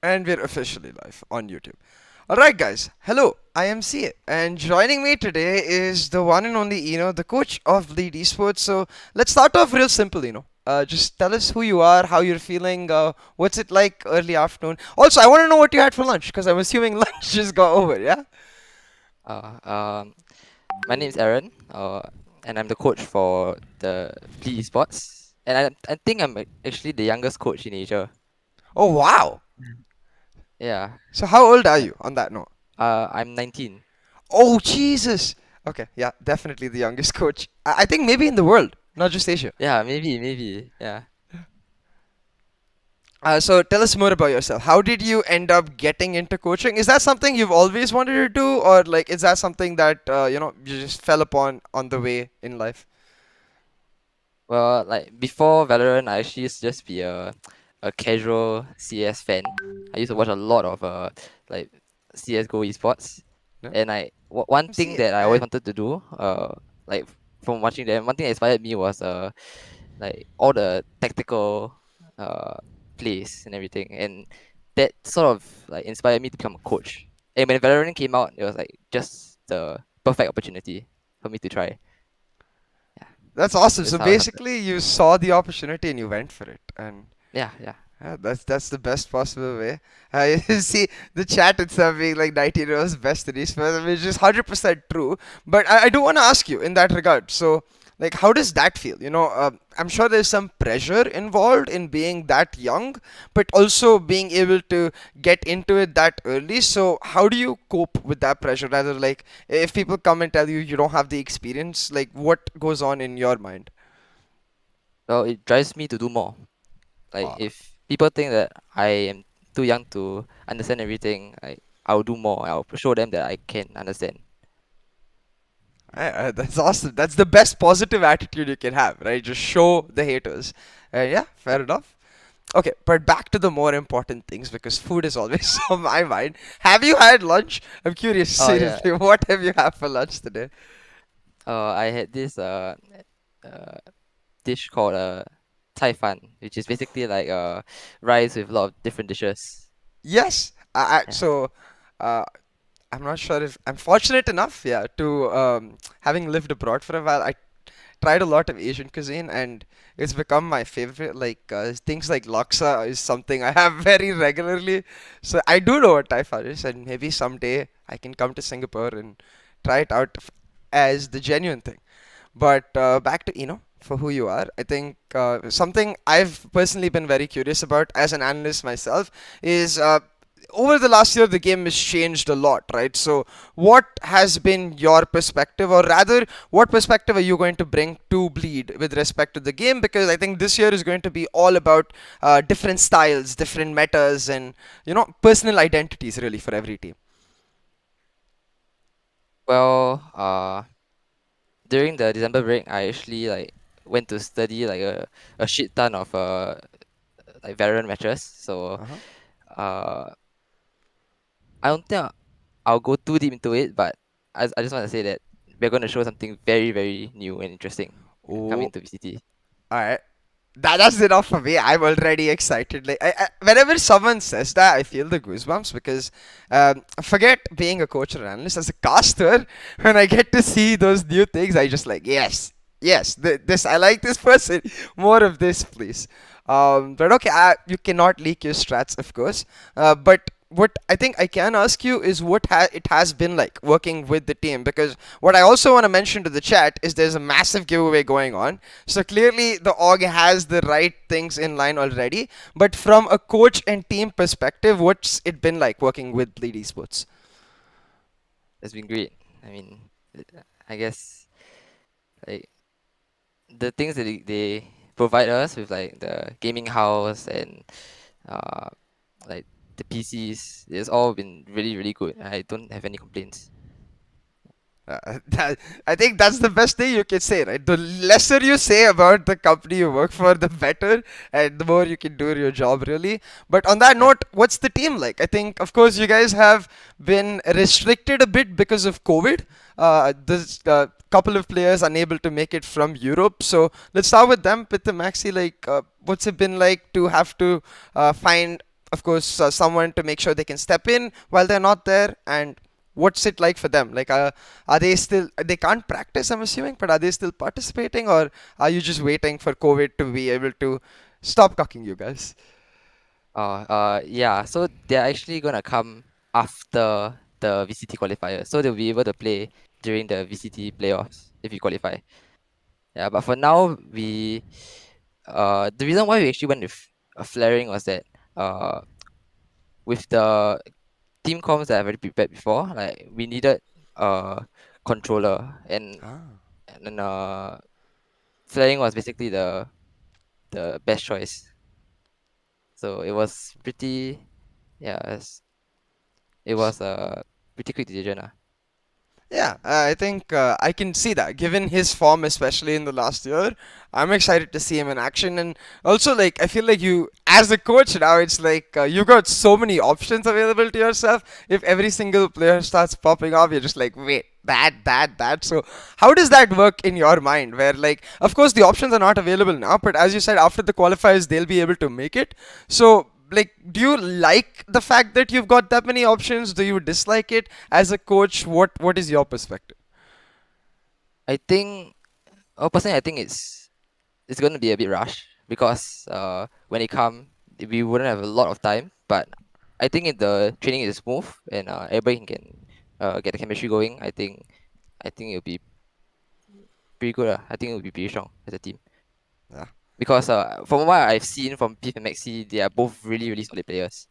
And we're officially live on YouTube. Alright, guys. Hello, I am Sieh, and joining me today is the one and only, the coach of Lead Esports. So let's start off real simple, Just tell us who you are, how you're feeling, what's it like early afternoon. Also, I want to know what you had for lunch, because I'm assuming lunch just got over, yeah? Uh, um, my name is Aaron, and I'm the coach for the Lead eSports. And I think I'm actually the youngest coach in Asia. Oh, wow. Yeah, So how old are uh, you on that note? I'm 19. Oh, Jesus. Okay, yeah, definitely the youngest coach. I think maybe in the world, not just Asia. Yeah, maybe. Yeah. So tell us more about yourself. How did you end up getting into coaching? Is that something you've always wanted to do, or like is that something that you just fell upon on the way in life? Well, like before Valorant, I actually used to just be a casual CS fan. I used to watch a lot of like CS:GO esports, No, and one see thing it. that I always wanted to do, like from watching them, one thing that inspired me was like all the tactical uh plays and everything, and that sort of like inspired me to become a coach. And when Valorant came out, it was like just the perfect opportunity for me to try. Yeah, That's awesome. that's So how it started. basically, you saw the opportunity and you went for it, and Yeah. yeah, that's the best possible way. You see the chat itself being like 19 was best in esports, which is 100% true. But I do want to ask you in that regard. So, like, how does that feel? I'm sure there's some pressure involved in being that young, but also being able to get into it that early. So, how do you cope with that pressure? Rather, like, if people come and tell you you don't have the experience, like, what goes on in your mind? Well, it drives me to do more. Like Uh, if people think that I am too young to understand everything, I'll do more. I'll show them that I can understand. That's awesome. That's the best positive attitude you can have, right? Just show the haters. Yeah, fair enough. Okay, but back to the more important things because food is always on my mind. Have you had lunch? I'm curious, Oh yeah. seriously. What have you had for lunch today? I had this uh dish called Cai fan, which is basically like rice with a lot of different dishes. Yes. Yeah. Uh, I'm not sure if I'm fortunate enough, yeah, to having lived abroad for a while. I tried a lot of Asian cuisine and it's become my favorite. Like things like laksa is something I have very regularly. So I do know what Thai is, and maybe someday I can come to Singapore and try it out as the genuine thing. But back to for who you are, I think something I've personally been very curious about as an analyst myself is over the last year the game has changed a lot, right? So what has been your perspective, or rather what perspective are you going to bring to Bleed with respect to the game? Because I think this year is going to be all about different styles, different metas, and personal identities really for every team. Well, during the December break, I actually like went to study like a shit ton of like Valorant matches. So Uh-huh. uh I don't think I'll go too deep into it, but I just want to say that we're going to show something very new and interesting Oh, coming to VCT. alright. That's enough for me. I'm already excited. Like whenever someone says that, I feel the goosebumps because forget being a coach or analyst as a caster. When I get to see those new things, I just like yes. This I like this person. More of this, please. But okay, you cannot leak your strats, of course. But what I think I can ask you is what it has been like working with the team, because what I also want to mention to the chat is there's a massive giveaway going on. So clearly the org has the right things in line already. But from a coach and team perspective, what's it been like working with Bleed Esports? It's been great. I mean, I guess like the things that they provide us with like the gaming house and uh like the PCs, it's all been really good. I don't have any complaints. I think that's the best thing you can say, right? The lesser you say about the company you work for, the better, and the more you can do your job, really. But on that Yeah. note, what's the team like? I think, of course, you guys have been restricted a bit because of COVID. This couple of players unable to make it from Europe. So let's start with them, with the Maxi. Like, what's it been like to have to find of course, someone to make sure they can step in while they're not there? And what's it like for them? Like, are they still, they can't practice, I'm assuming, but are they still participating, or are you just waiting for COVID to be able to stop cucking you guys? Yeah. So they're actually gonna come after the VCT qualifier, so they'll be able to play during the VCT playoffs if you qualify. Yeah, but for now, the reason why we actually went with flaring was that uh, with the team comms that I've already prepared before, like we needed a controller, Ah. and then flaring was basically the best choice. So it was pretty, yeah, it was a pretty quick decision. Yeah, I think I can see that. Given his form, especially in the last year, I'm excited to see him in action. And also, like, I feel like you, as a coach now, it's like you got so many options available to yourself. If every single player starts popping off, you're just like, wait, that. So, how does that work in your mind? Where, like, of course, the options are not available now, but as you said, after the qualifiers, they'll be able to make it. So, like, do you like the fact that you've got that many options? Do you dislike it? As a coach, what is your perspective? I think, personally, I think it's going to be a bit rush because when it come, we wouldn't have a lot of time. But I think if the training is smooth and everybody can get the chemistry going, I think it'll be pretty good. I think it'll be pretty strong as a team Yeah. because from what I've seen from Piff and Maxi, they are both really really solid players.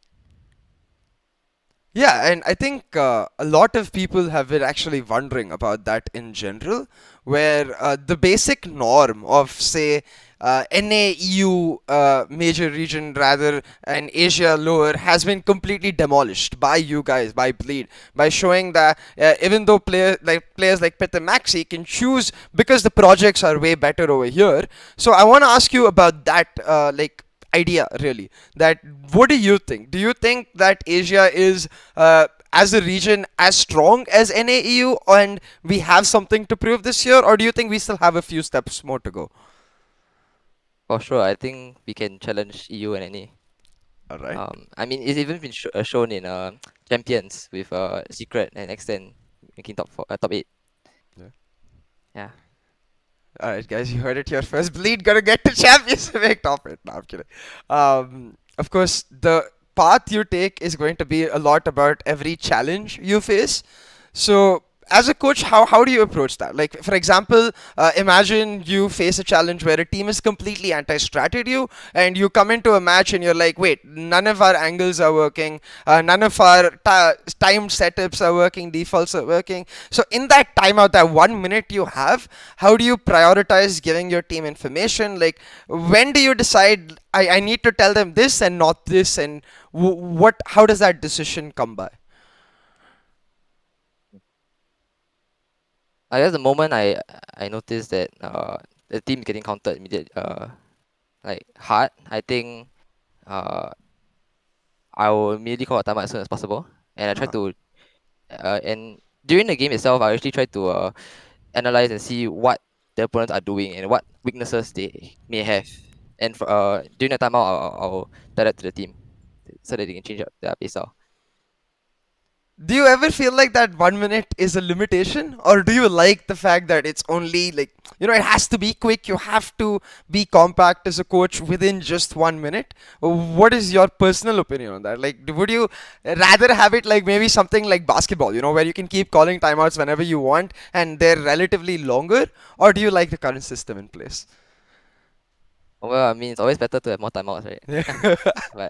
Yeah, and I think a lot of people have been actually wondering about that in general, where the basic norm of, say, NAEU major region rather and Asia lower has been completely demolished by you guys, by Bleed, by showing that even though players like Pet and Maxi can choose because the projects are way better over here. So I want to ask you about that, idea really, that what do you think that Asia is as a region as strong as NAEU and we have something to prove this year, or do you think we still have a few steps more to go? For sure, I think we can challenge EU and NA. All right. I mean, it's even been shown in champions with Secret and Extend making top 8. Yeah. Yeah. All right, guys, you heard it here first. Bleed gonna get to Champions League top it. No, I'm kidding. Of course, the path you take is going to be a lot about every challenge you face. So, as a coach, how do you approach that? Like, for example, imagine you face a challenge where a team is completely anti-stratted you, and you come into a match and you're like, wait, none of our angles are working, none of our timed setups are working, defaults are working. So, in that timeout, that 1 minute you have, how do you prioritize giving your team information? Like, when do you decide I need to tell them this and not this, and what? How does that decision come by? I guess the moment I noticed that the team getting countered immediate like hard, I think uh I will immediately call a timeout as soon as possible, and I try Uh-huh. to and during the game itself, I actually try to analyze and see what the opponents are doing and what weaknesses they may have, and during the timeout, I'll tell that to the team so that they can change up their play style. Do you ever feel like that 1 minute is a limitation, or do you like the fact that it's only like, it has to be quick, you have to be compact as a coach within just 1 minute? What is your personal opinion on that? Like, would you rather have it like maybe something like basketball, where you can keep calling timeouts whenever you want and they're relatively longer, or do you like the current system in place? Well, I mean, it's always better to have more timeouts, right? Yeah.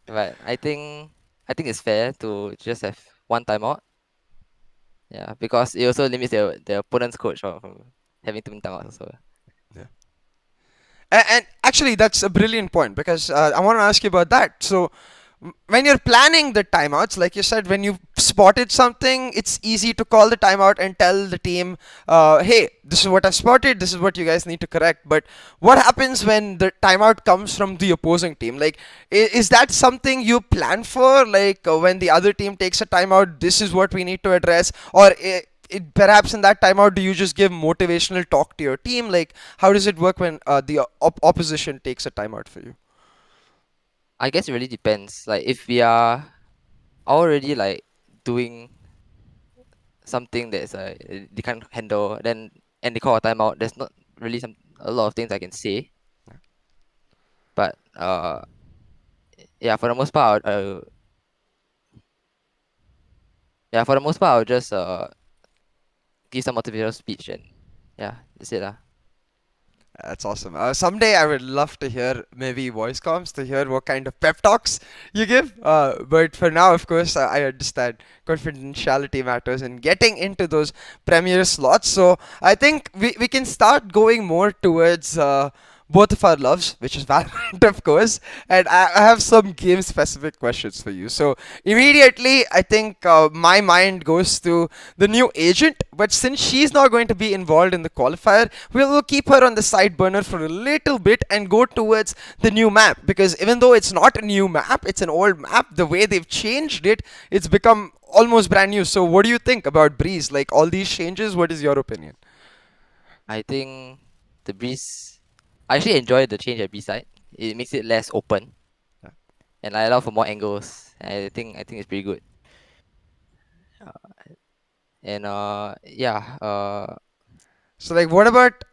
But I think it's fair to just have one timeout. Yeah, because it also limits the opponent's coach from having too many timeouts. So And actually, that's a brilliant point because I want to ask you about that. So, when you're planning the timeouts, like you said, when you spotted something, it's easy to call the timeout and tell the team, hey, this is what I spotted, this is what you guys need to correct. But what happens when the timeout comes from the opposing team? Like, is that something you plan for? Like, when the other team takes a timeout, this is what we need to address? Or perhaps in that timeout, do you just give motivational talk to your team? Like, how does it work when the opposition takes a timeout for you? I guess it really depends. Like if we are already like doing something that's they can't handle, then and they call a timeout, there's not really a lot of things I can say. But yeah, for the most part, yeah, for the most part, I'll just give some motivational speech and yeah, that's it lah. That's awesome. Someday I would love to hear maybe voice comms to hear what kind of pep talks you give. But for now, of course, I understand confidentiality matters and getting into those premier slots. So I think we can start going more towards both of our loves, which is Valorant, of course. And I have some game specific questions for you. So immediately, I think my mind goes to the new agent. But since she's not going to be involved in the qualifier, we'll keep her on the side burner for a little bit and go towards the new map. Because even though it's not a new map, it's an old map. The way they've changed it, it's become almost brand new. So what do you think about Breeze? Like all these changes, what is your opinion? I think the breeze. I actually enjoy the change at B side. It makes it less open and I allow for more angles. I think it's pretty good. And yeah, So like what about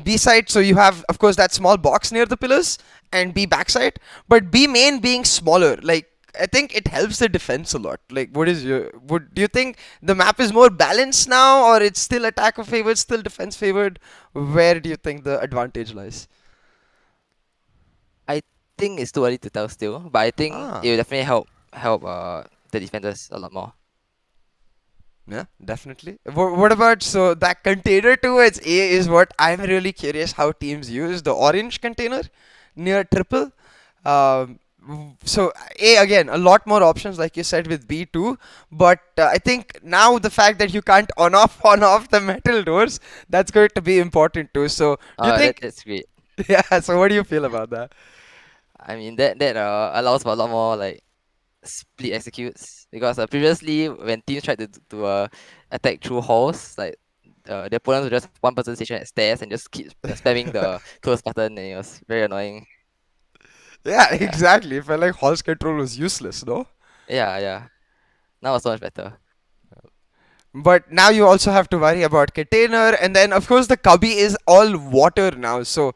B side? So you have of course that small box near the pillars and B backside, but B main being smaller, like I think it helps the defense a lot. Like what is your would do you think the map is more balanced now or it's still attacker favored, still defense favored? Where do you think the advantage lies? I think it's too early to tell still, but I think it Ah, will definitely help the defenders a lot more. yeah, definitely. What about so that container towards A is what I'm really curious how teams use the orange container near triple. So A again a lot more options like you said with B too, but I think now the fact that you can't on off the metal doors that's going to be important too. So do you think? That's great. Yeah. So what do you feel about that? I mean that allows for a lot more like split executes because previously when teams tried to attack through halls, like the opponents would just have one person stationed at stairs and just keep spamming the close button, and it was very annoying. Yeah, Yeah, exactly. It felt like Hall's control was useless, no? yeah. Now it's so much better. But now you also have to worry about container, and then of course the cubby is all water now. So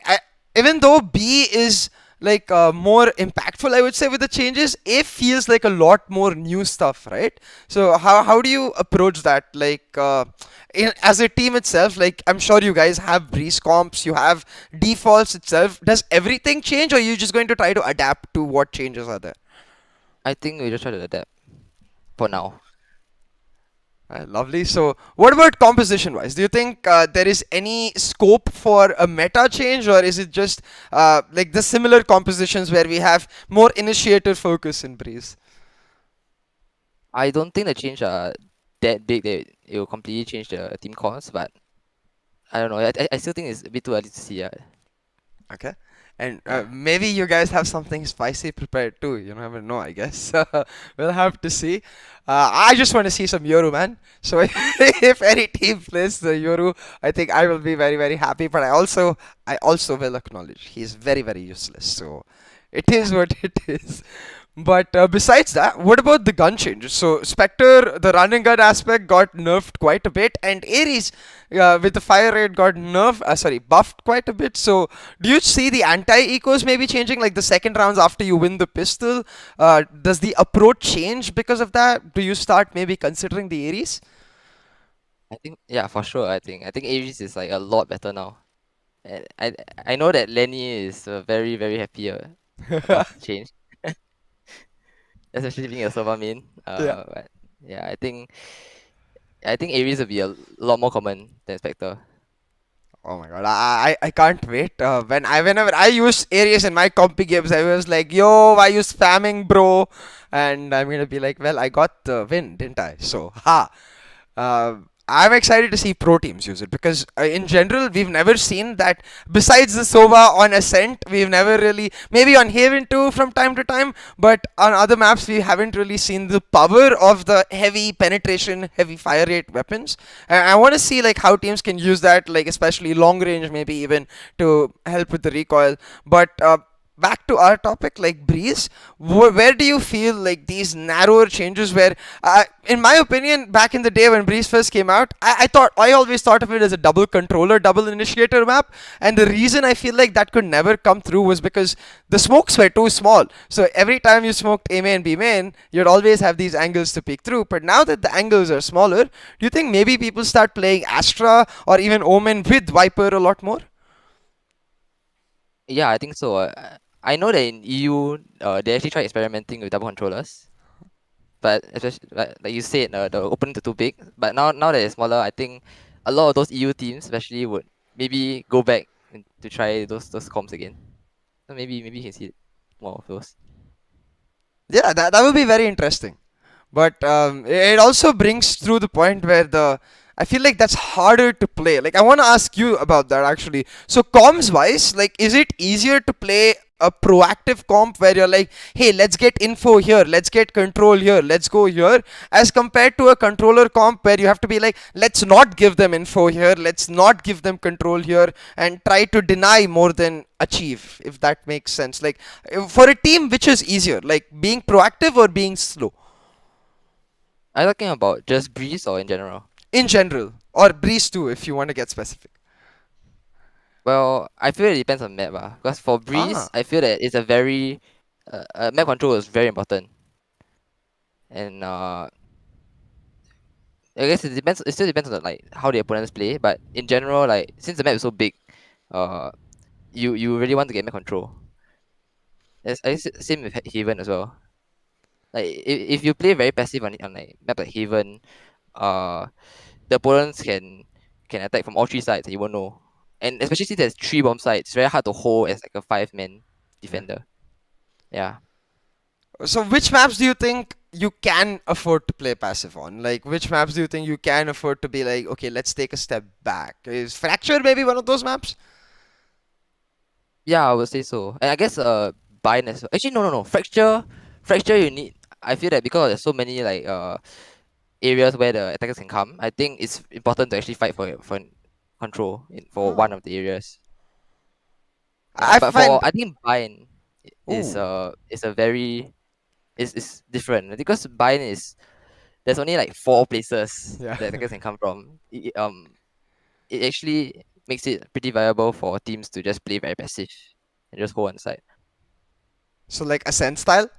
I, even though B is like more impactful, I would say with the changes, A feels like a lot more new stuff, right? So how do you approach that? Like as a team itself, like I'm sure you guys have breeze comps, you have defaults itself. Does everything change, or are you just going to try to adapt to what changes are there? I think we just try to adapt for now. Lovely. So, what about composition wise? Do you think there is any scope for a meta change, or is it just like the similar compositions where we have more initiator focus in Breeze? I don't think the change are that big that it will completely change the team course, but I don't know. I still think it's a bit too early to see. Okay. And Yeah. maybe you guys have something spicy prepared too. You never know, I guess. We'll have to see. I just want to see some Yoru, man. So if any team plays the Yoru, I think I will be very, very happy. But I also will acknowledge he's very, very useless. So it is what it is. But besides that, what about the gun changes? So Spectre, the running gun aspect got nerfed quite a bit, and Ares with the fire rate got buffed quite a bit. So do you see the anti-ecos maybe changing, like the second rounds after you win the pistol? Does the approach change because of that? Do you start maybe considering the Ares? I think yeah, for sure. I think Ares is like a lot better now. And I know that Lenny is very happy about the change, especially being a server main. Yeah. But yeah, I think Ares will be a lot more common than Spectre. Oh my god, I can't wait. Whenever I use Ares in my compy games, I was like, yo, why you spamming, bro? And I'm gonna be like, well, I got the win, didn't I? So, ha. I'm excited to see pro teams use it because in general we've never seen that. Besides the Sova on Ascent, we've never really, maybe on Haven too from time to time, but on other maps we haven't really seen the power of the heavy penetration, heavy fire rate weapons. And I want to see like how teams can use that, like especially long range, maybe even to help with the recoil. But back to our topic, like Breeze, where do you feel like these narrower changes where, in my opinion, back in the day when Breeze first came out, I always thought of it as a double controller, double initiator map, and the reason I feel like that could never come through was because the smokes were too small. So every time you smoked A main, B main, you'd always have these angles to peek through. But now that the angles are smaller, do you think maybe people start playing Astra or even Omen with Viper a lot more? Yeah, I think so. I know that in EU, they actually tried experimenting with double controllers, but especially like you said, the openings are too big. But now that it's smaller, I think a lot of those EU teams especially would maybe go back to try those comps again. So maybe you can see more of those. Yeah, that would be very interesting. But it also brings through the point where the I feel like that's harder to play. Like I want to ask you about that actually. So comms wise, like is it easier to play a proactive comp where you're like, hey, let's get info here, let's get control here, let's go here, as compared to a controller comp where you have to be like, let's not give them info here, let's not give them control here, and try to deny more than achieve, if that makes sense. Like for a team, which is easier, like being proactive or being slow? Are you talking about just Breeze or in general? In general, or Breeze too, if you want to get specific. Well, I feel it depends on map, because for Ah, Breeze, I feel that it's a very map control is very important, and I guess it depends. It still depends on like how the opponents play, but in general, like since the map is so big, uh, you really want to get map control. It's I guess same with Haven as well. Like if you play very passive on like map like Haven, uh, the opponents can attack from all three sides and you won't know. And especially since there's three bomb sites, it's very hard to hold as like a 5-man yeah. defender. Yeah. So which maps do you think you can afford to play passive on? Like which maps do you think you can afford to be like, okay, let's take a step back? Is Fracture maybe one of those maps? Yeah, I would say so. And I guess bind as well. Actually no. Fracture you need, I feel that because there's so many like areas where the attackers can come, I think it's important to actually fight for control for one Oh, of the areas. Yeah. I But for find. I think bind Ooh, is a very is different because bind is there's only like four places yeah. that attackers can come from. It actually makes it pretty viable for teams to just play very passive and just hold on side. So like Ascent style,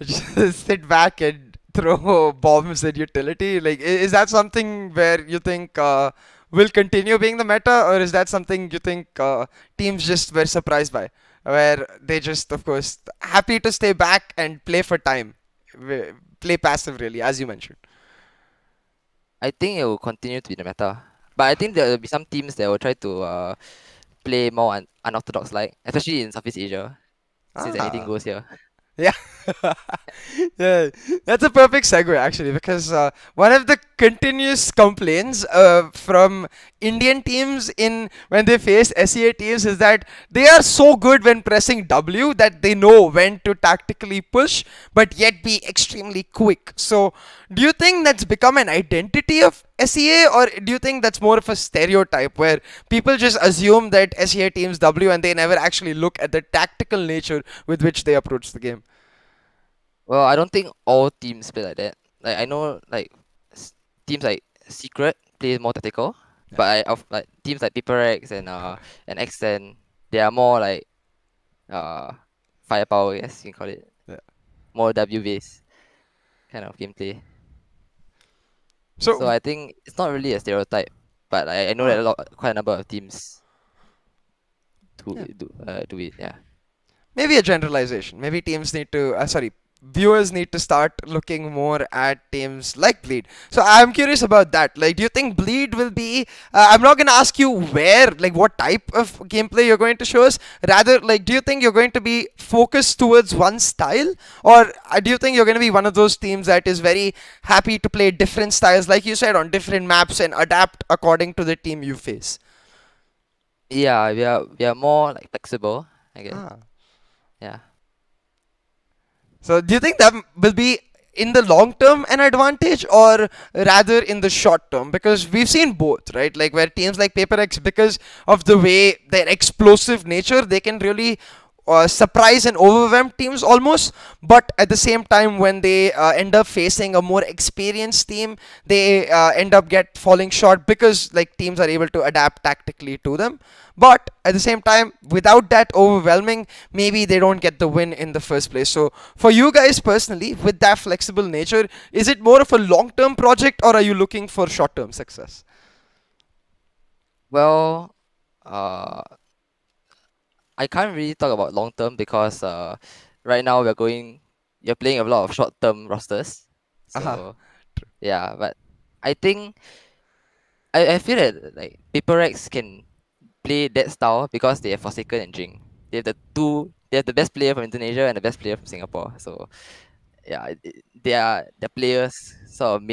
just sit back and throw bombs at utility. Like is that something where you think will continue being the meta, or is that something you think teams just were surprised by, where they just, of course, happy to stay back and play for time, play passive really, as you mentioned. I think it will continue to be the meta. But I think there will be some teams that will try to play more unorthodox like, especially in Southeast Asia, since anything Ah. goes here. Yeah. Yeah, that's a perfect segue actually, because one of the continuous complaints from Indian teams in when they face SEA teams is that they are so good when pressing W that they know when to tactically push but yet be extremely quick. So, do you think that's become an identity of SEA, or do you think that's more of a stereotype where people just assume that SEA teams W and they never actually look at the tactical nature with which they approach the game? Well, I don't think all teams play like that. Like I know like teams like Secret play more tactical, Yeah. but of like teams like Paper X and Xen, they are more like uh firepower, yes you can call it, Yeah. more W based kind of gameplay. So So, I think it's not really a stereotype, but I know that huh, quite a number of teams yeah. do it. Yeah. Maybe a generalization. Maybe teams need to, viewers need to start looking more at teams like Bleed. So I'm curious about that. Like, do you think Bleed will be? I'm not gonna ask you where, like, what type of gameplay you're going to show us. Rather, like, do you think you're going to be focused towards one style, or do you think you're going to be one of those teams that is very happy to play different styles, like you said, on different maps and adapt according to the team you face? Yeah, we are more like flexible, I guess. Ah. Yeah. So do you think that will be in the long term an advantage, or rather in the short term? Because we've seen both, right? Like where teams like PaperX, because of the way their explosive nature, they can really surprise and overwhelm teams almost. But at the same time, when they end up facing a more experienced team, they end up get falling short because like teams are able to adapt tactically to them. But at the same time, without that overwhelming, maybe they don't get the win in the first place. So for you guys personally, with that flexible nature, is it more of a long-term project or are you looking for short-term success? Well, uh, I can't really talk about long term because right now you're playing a lot of short term rosters. Uh-huh. So yeah, but I think I feel that like Paper Rex can play that style because they have Forsaken and Jing. They have the best player from Indonesia and the best player from Singapore. So yeah, the players sort of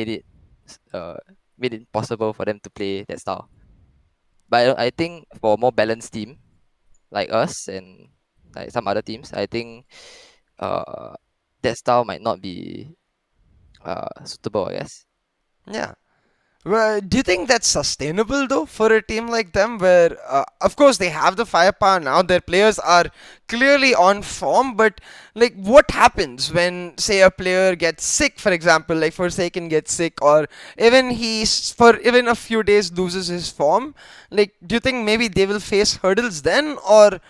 uh made it possible for them to play that style. But I think for a more balanced team like us and like some other teams, I think uh that style might not be suitable, I guess. Yeah. Well, do you think that's sustainable though for a team like them, where of course they have the firepower now, their players are clearly on form, but like what happens when, say, a player gets sick, for example, like Forsaken gets sick, or even he's for even a few days loses his form? Like, do you think maybe they will face hurdles then, or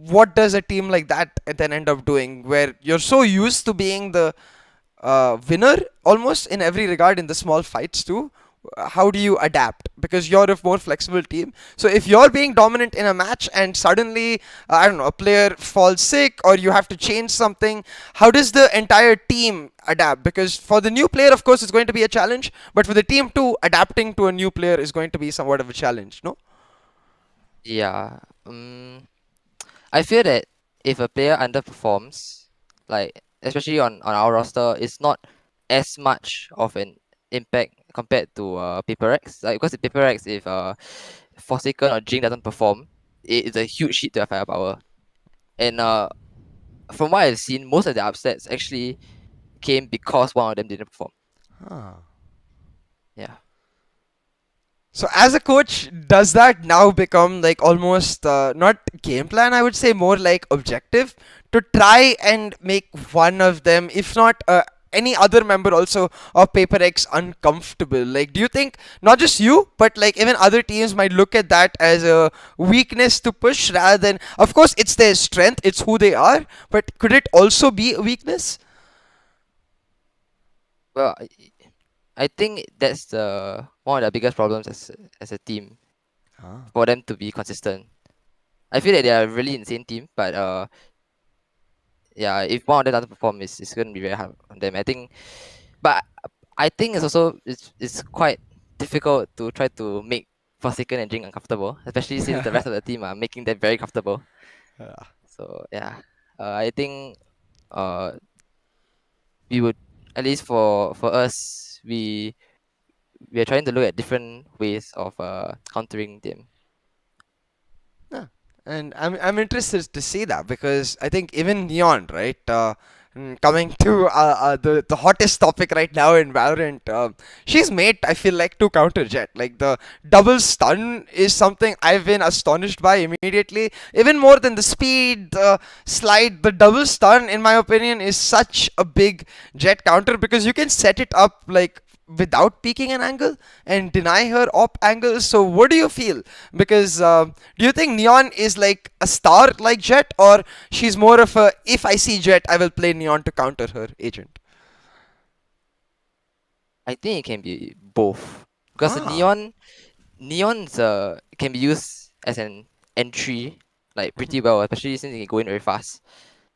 what does a team like that then end up doing, where you're so used to being the winner almost in every regard in the small fights too? How do you adapt, because you're a more flexible team? So if you're being dominant in a match and suddenly I don't know, a player falls sick or you have to change something, how does the entire team adapt? Because for the new player, of course, it's going to be a challenge, but for the team too, adapting to a new player is going to be somewhat of a challenge, no? Yeah. I feel that if a player underperforms, like especially on our roster, it's not as much of an impact compared to Paper X. Like because in Paper X, if Forsaken or Jing doesn't perform, it's a huge hit to their firepower. And from what I've seen, most of the upsets actually came because one of them didn't perform. Huh. Yeah. So as a coach, does that now become like almost not game plan? I would say more like objective to try and make one of them, if not any other member also of Paper X, uncomfortable. Like, do you think not just you, but like even other teams might look at that as a weakness to push rather than, of course, it's their strength, it's who they are, but could it also be a weakness? Well, I think that's the one of the biggest problems as a team Ah. for them to be consistent. I feel that they are really insane team, but yeah, if one of them doesn't perform, it's gonna be very hard on them. But I think it's quite difficult to try to make Forsaken and Jing uncomfortable, especially since the rest of the team are making them very comfortable. Yeah. So yeah, I think uh we would, at least for us, we are trying to look at different ways of countering them. Yeah, and I'm interested to see that because I think even Neon, right? Coming to the hottest topic right now in Valorant, she's made, I feel like, to counter Jet. Like the double stun is something I've been astonished by immediately, even more than the speed, the slide. The double stun, in my opinion, is such a big Jet counter because you can set it up like without peeking an angle and deny her op angles. So what do you feel? Because do you think Neon is like a star like Jet, or she's more of a, if I see Jet, I will play Neon to counter her agent? I think it can be both because Ah. neon's can be used as an entry like pretty well, especially since it can go in very fast.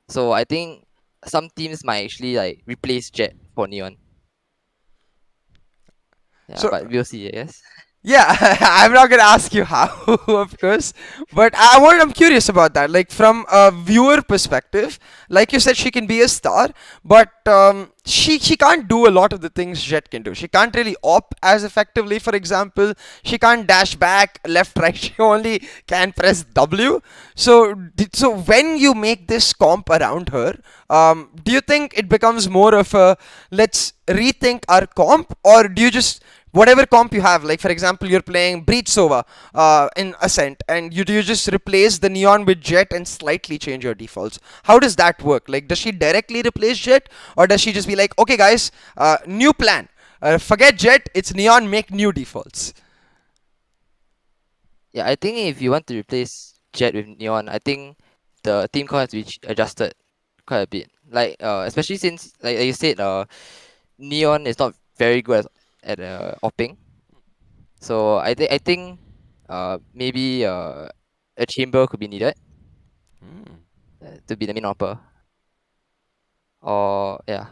So I think some teams might actually like replace Jet for Neon. Yeah, So but we'll see, I guess. yeah, I'm not gonna ask you how, of course, but I'm curious about that. Like from a viewer perspective, like you said, she can be a star, but she can't do a lot of the things Jet can do. She can't really op as effectively. For example, she can't dash back left, right. She only can press W. So so when you make this comp around her, do you think it becomes more of a let's rethink our comp, or do you just whatever comp you have, like for example, you're playing Breach Sova in Ascent, and you just replace the Neon with Jet and slightly change your defaults. How does that work? Like, does she directly replace Jet, or does she just be like, okay, guys, new plan. Forget Jet, it's Neon, make new defaults. Yeah, I think if you want to replace Jet with Neon, I think the team core has to be adjusted quite a bit. Like especially since like you said, Neon is not very good at opping. So I think maybe a chamber could be needed Hmm. to be the main opper. Or yeah.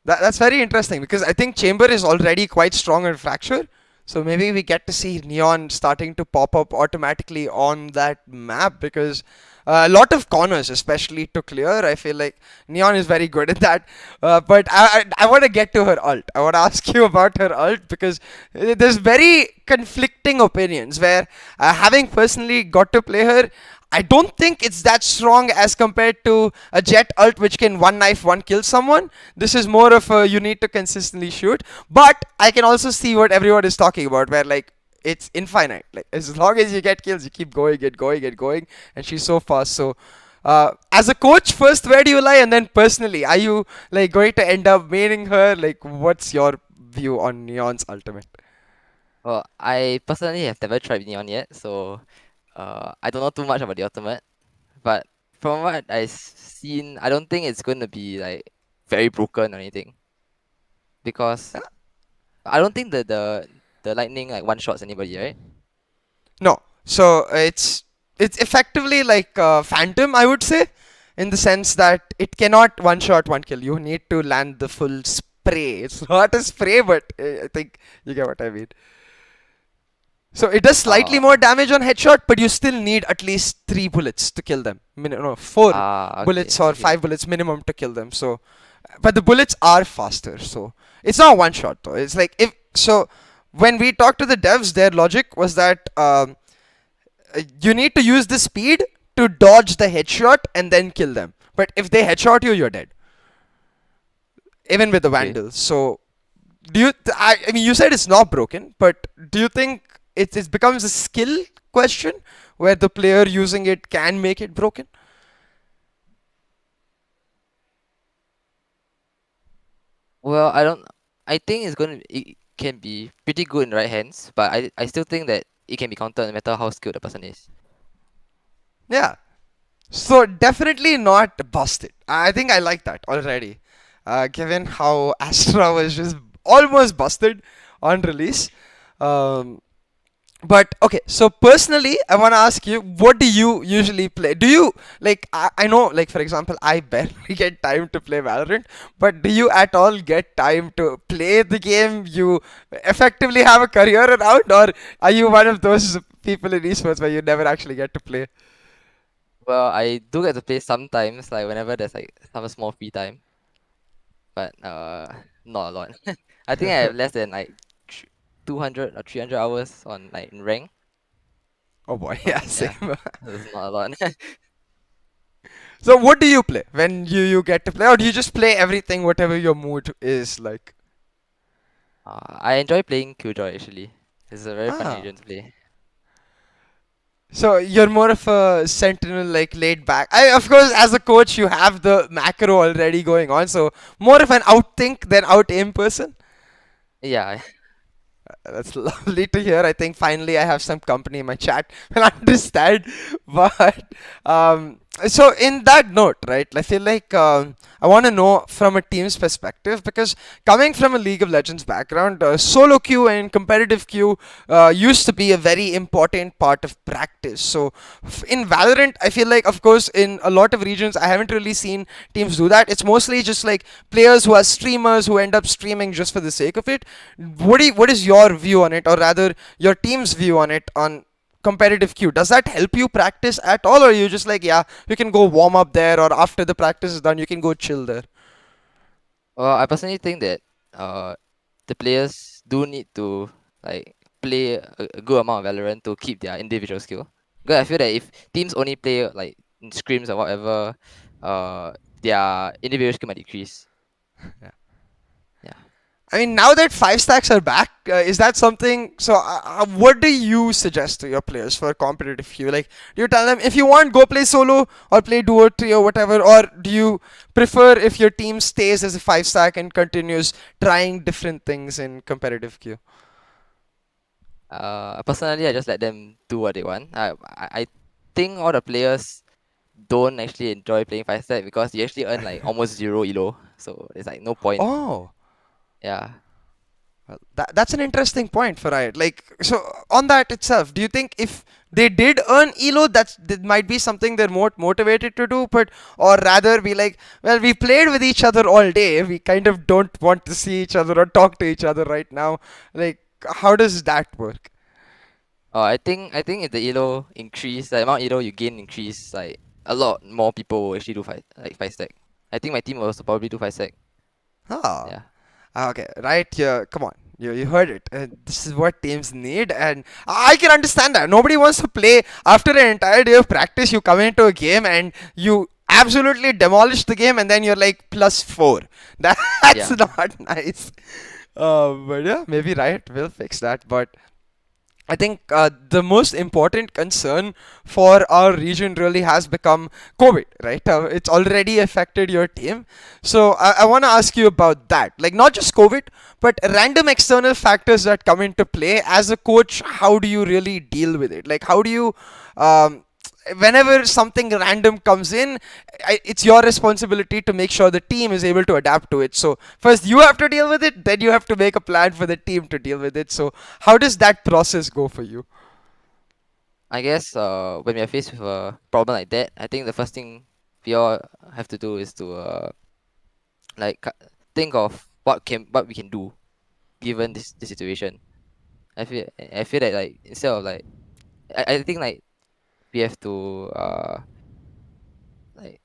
That's very interesting because I think Chamber is already quite strong in Fracture. So maybe we get to see Neon starting to pop up automatically on that map because a lot of corners, especially to clear, I feel like Neon is very good at that. But I want to get to her ult. I want to ask you about her ult because there's very conflicting opinions where having personally got to play her, I don't think it's that strong as compared to a Jet ult which can one knife, one kill someone. This is more of a you need to consistently shoot. But I can also see what everyone is talking about, where like it's infinite. Like as long as you get kills, you keep going and going and going, and she's so fast. So, as a coach, first where do you lie, and then personally, are you like going to end up maining her? Like, what's your view on Neon's ultimate? Well, I personally have never tried Neon yet, so I don't know too much about the ultimate. But from what I've seen, I don't think it's going to be like very broken or anything because I don't think the lightning like one shots anybody, right? No. So it's effectively like Phantom, I would say, in the sense that it cannot one shot one kill. You need to land the full spray. It's not a spray, but I think you get what I mean. So it does slightly Uh, more damage on headshot, but you still need at least 3 bullets to kill them. No, 4 bullets okay, or okay. 5 bullets minimum to kill them. So, but the bullets are faster. So it's not one shot though. It's like if so. When we talked to the devs, their logic was that you need to use the speed to dodge the headshot and then kill them. But if they headshot you, you're dead, even with the Okay. vandal. So do you? I mean, you said it's not broken, but do you think it becomes a skill question where the player using it can make it broken? Well, I don't. I think it can be pretty good in the right hands, but I still think that it can be countered no matter how skilled the person is. Yeah. So definitely not busted. I think I like that already. Given how Astra was just almost busted on release. Um, But okay, so personally, I want to ask you, what do you usually play? Do you like? I know, like for example, I barely get time to play Valorant, but do you at all get time to play the game? You effectively have a career around, or are you one of those people in esports where you never actually get to play? Well, I do get to play sometimes, like whenever there's like some small free time, but not a lot. I think I have less than like 200 or 300 hours on like in rank. Oh boy, yeah, So same. yeah, it's not a lot. So what do you play when you get to play, or do you just play everything, whatever your mood is like? I enjoy playing Killjoy actually. It's a very fun Ah. agent to play. So you're more of a sentinel, like laid back. Of course, as a coach, you have the macro already going on. So more of an outthink than out aim person. Yeah. That's lovely to hear. I think finally I have some company in my chat will understand. But so in that note, right? I feel like I want to know from a team's perspective because coming from a League of Legends background, solo queue and competitive queue used to be a very important part of practice. So in Valorant, I feel like, of course, in a lot of regions, I haven't really seen teams do that. It's mostly just like players who are streamers who end up streaming just for the sake of it. What is your view on it, or rather your team's view on it, on competitive queue? Does that help you practice at all, or are you just like, yeah, you can go warm up there, or after the practice is done you can go chill there? Well, I personally think that uh the players do need to like play a good amount of Valorant to keep their individual skill. Because I feel that if teams only play like in scrims or whatever, uh their individual skill might decrease. Yeah. Yeah. I mean, now that five stacks are back, is that something? So, what do you suggest to your players for competitive queue? Like, do you tell them if you want, go play solo or play duo, trio, whatever, or do you prefer if your team stays as a five stack and continues trying different things in competitive queue? Personally, I just let them do what they want. I think all the players don't actually enjoy playing five stack because you actually earn like almost zero elo, so there's like no point. Oh, Yeah. well, that's an interesting point for Riot. Like, so on that itself, do you think if they did earn elo, that might be something they're more motivated to do, but or rather be like, well, we played with each other all day, we kind of don't want to see each other or talk to each other right now. Like, how does that work? I think if the elo increase, the amount elo you gain increase, like a lot more people will actually do five stack. I think my team will also probably do five stack. Ah. Yeah. Okay, right here. Come on. You heard it. This is what teams need, and I can understand that. Nobody wants to play after an entire day of practice. You come into a game and you absolutely demolish the game, and then you're like +4. That's Yeah. not nice. But yeah, maybe right. We'll fix that. But I think the most important concern for our region really has become COVID, right? It's already affected your team. So I want to ask you about that. Like, not just COVID, but random external factors that come into play. As a coach, how do you really deal with it? Like, how do you, um, whenever something random comes in, it's your responsibility to make sure the team is able to adapt to it. So first you have to deal with it, then you have to make a plan for the team to deal with it. So how does that process go for you? I guess when we are faced with a problem like that, I think the first thing we all have to do is to like think of what we can do given this situation. I feel that like instead of like I think like we have to like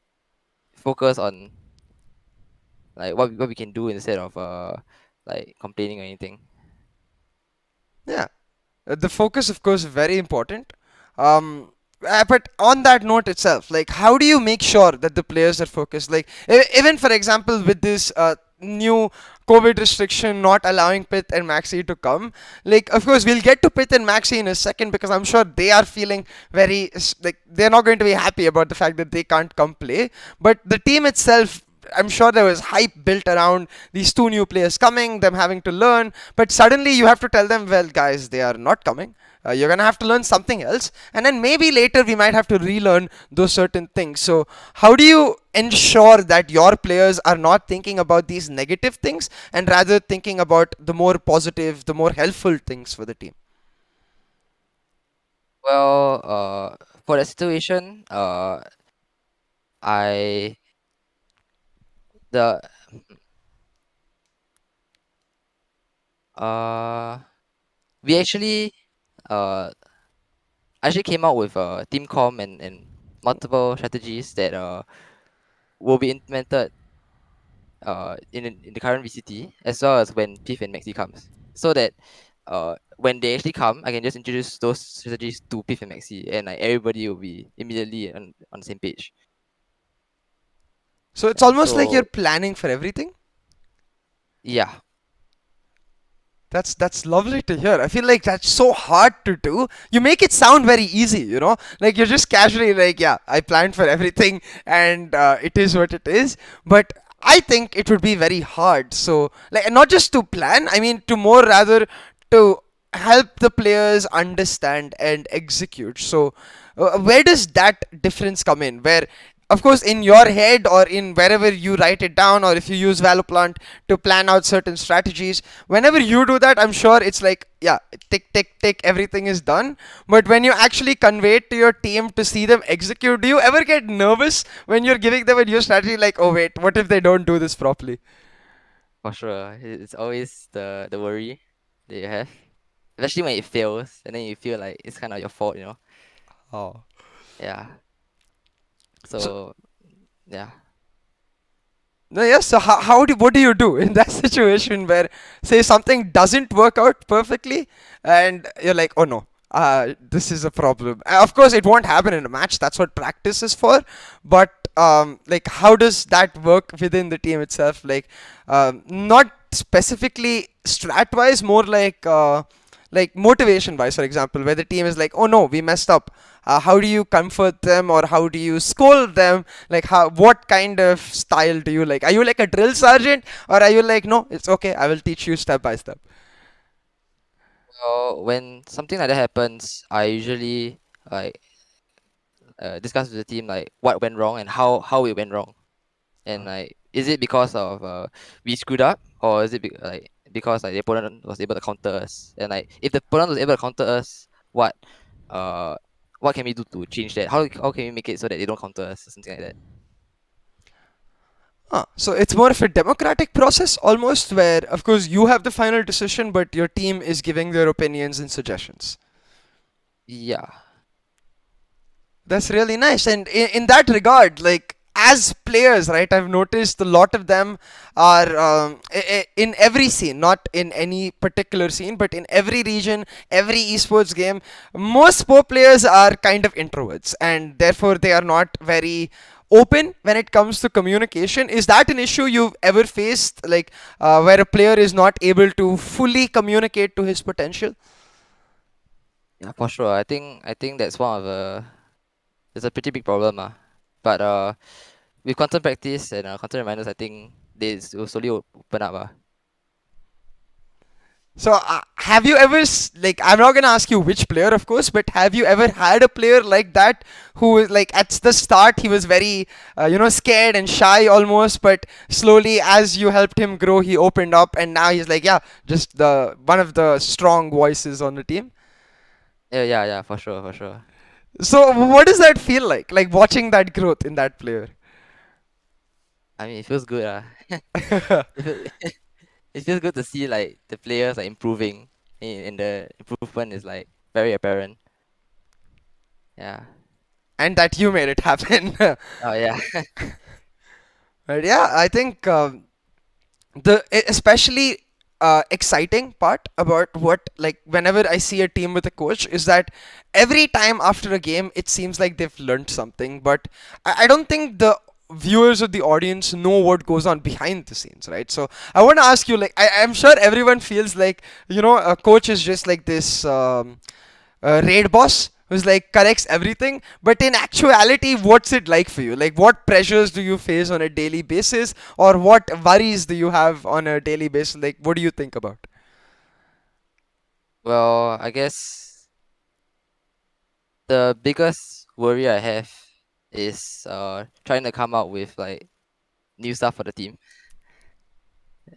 focus on like what we can do instead of like complaining or anything. Yeah. The focus, of course, is very important. Um, but on that note itself, like, how do you make sure that the players are focused? Like, even for example, with this new COVID restriction not allowing Pith and Maxi to come, like, of course, we'll get to Pith and Maxi in a second because I'm sure they are feeling very, like, they're not going to be happy about the fact that they can't come play. But the team itself, I'm sure there was hype built around these two new players coming, them having to learn, but suddenly you have to tell them, well, guys, they are not coming. You're gonna have to learn something else, and then maybe later we might have to relearn those certain things. So, how do you ensure that your players are not thinking about these negative things and rather thinking about the more positive, the more helpful things for the team? Well, for that situation, I the uh we actually uh actually came out with a team com and multiple strategies that will be implemented in the current VCT as well as when Piff and Maxi comes. So that when they actually come, I can just introduce those strategies to Piff and Maxi and like everybody will be immediately on the same page. So it's Yeah. almost like you're So planning for everything. yeah, That's lovely to hear. I feel like that's so hard to do. You make it sound very easy, you know? Like you're just casually like, yeah, I planned for everything and it is what it is. But I think it would be very hard. So, like, not just to plan, I mean, to more rather to help the players understand and execute. So, where does that difference come in? Where, of course, in your head or in wherever you write it down, or if you use Valoplant to plan out certain strategies, whenever you do that, I'm sure it's like, yeah, tick, tick, tick, everything is done. But when you actually convey it to your team to see them execute, do you ever get nervous when you're giving them a new strategy? Like, oh, wait, what if they don't do this properly? for sure. It's always the worry that you have. Especially when it fails and then you feel like it's kind of your fault, you know. Oh. Yeah. So, So yeah. no, yes. So what do you do in that situation where, say, something doesn't work out perfectly, and you're like, oh no, this is a problem. Of course, it won't happen in a match. That's what practice is for. But like, how does that work within the team itself? Like, not specifically strat wise, more like motivation wise, for example, where the team is like, oh no, we messed up. How do you comfort them, or how do you scold them? Like, how, what kind of style do you like? Are you like a drill sergeant, or are you like, no, it's okay, I will teach you step by step? So when something like that happens, I usually like discuss with the team like what went wrong and how it went wrong. And like, is it because of we screwed up, or is it like because like the opponent was able to counter us? And like, if the opponent was able to counter us, uh what can we do to change that? How can we make it so that they don't counter us or something like that? So it's more of a democratic process almost, where of course you have the final decision, but your team is giving their opinions and suggestions. Yeah. That's really nice. And in that regard, like as players, right, I've noticed a lot of them are in every scene, not in any particular scene, but in every region, every esports game, most pro players are kind of introverts, and therefore they are not very open when it comes to communication. Is that an issue you've ever faced, like where a player is not able to fully communicate to his potential? Yeah, for sure. I think that's one of the it's a pretty big problem, but with constant practice and constant reminders, I think they will slowly open up. So, have you ever, like, I'm not gonna ask you which player, of course, but have you ever had a player like that who, like, at the start he was very, scared and shy almost, but slowly as you helped him grow, he opened up, and now he's like, yeah, just the one of the strong voices on the team. Yeah, yeah, yeah, for sure, for sure. So, what does that feel like watching that growth in that player? I mean, it feels good. It feel- it feels good to see like the players are improving, and the improvement is like very apparent. Yeah. And that you made it happen. Oh yeah. But yeah, I think especially exciting part about what, like, whenever I see a team with a coach is that every time after a game it seems like they've learned something, but I don't think the viewers or the audience know what goes on behind the scenes, right? So I want to ask you, like, I'm sure everyone feels like, a coach is just like this raid boss who's like corrects everything, but in actuality, what's it like for you? Like, what pressures do you face on a daily basis, or what worries do you have on a daily basis? Like, what do you think about? Well, I guess the biggest worry I have is trying to come up with like new stuff for the team.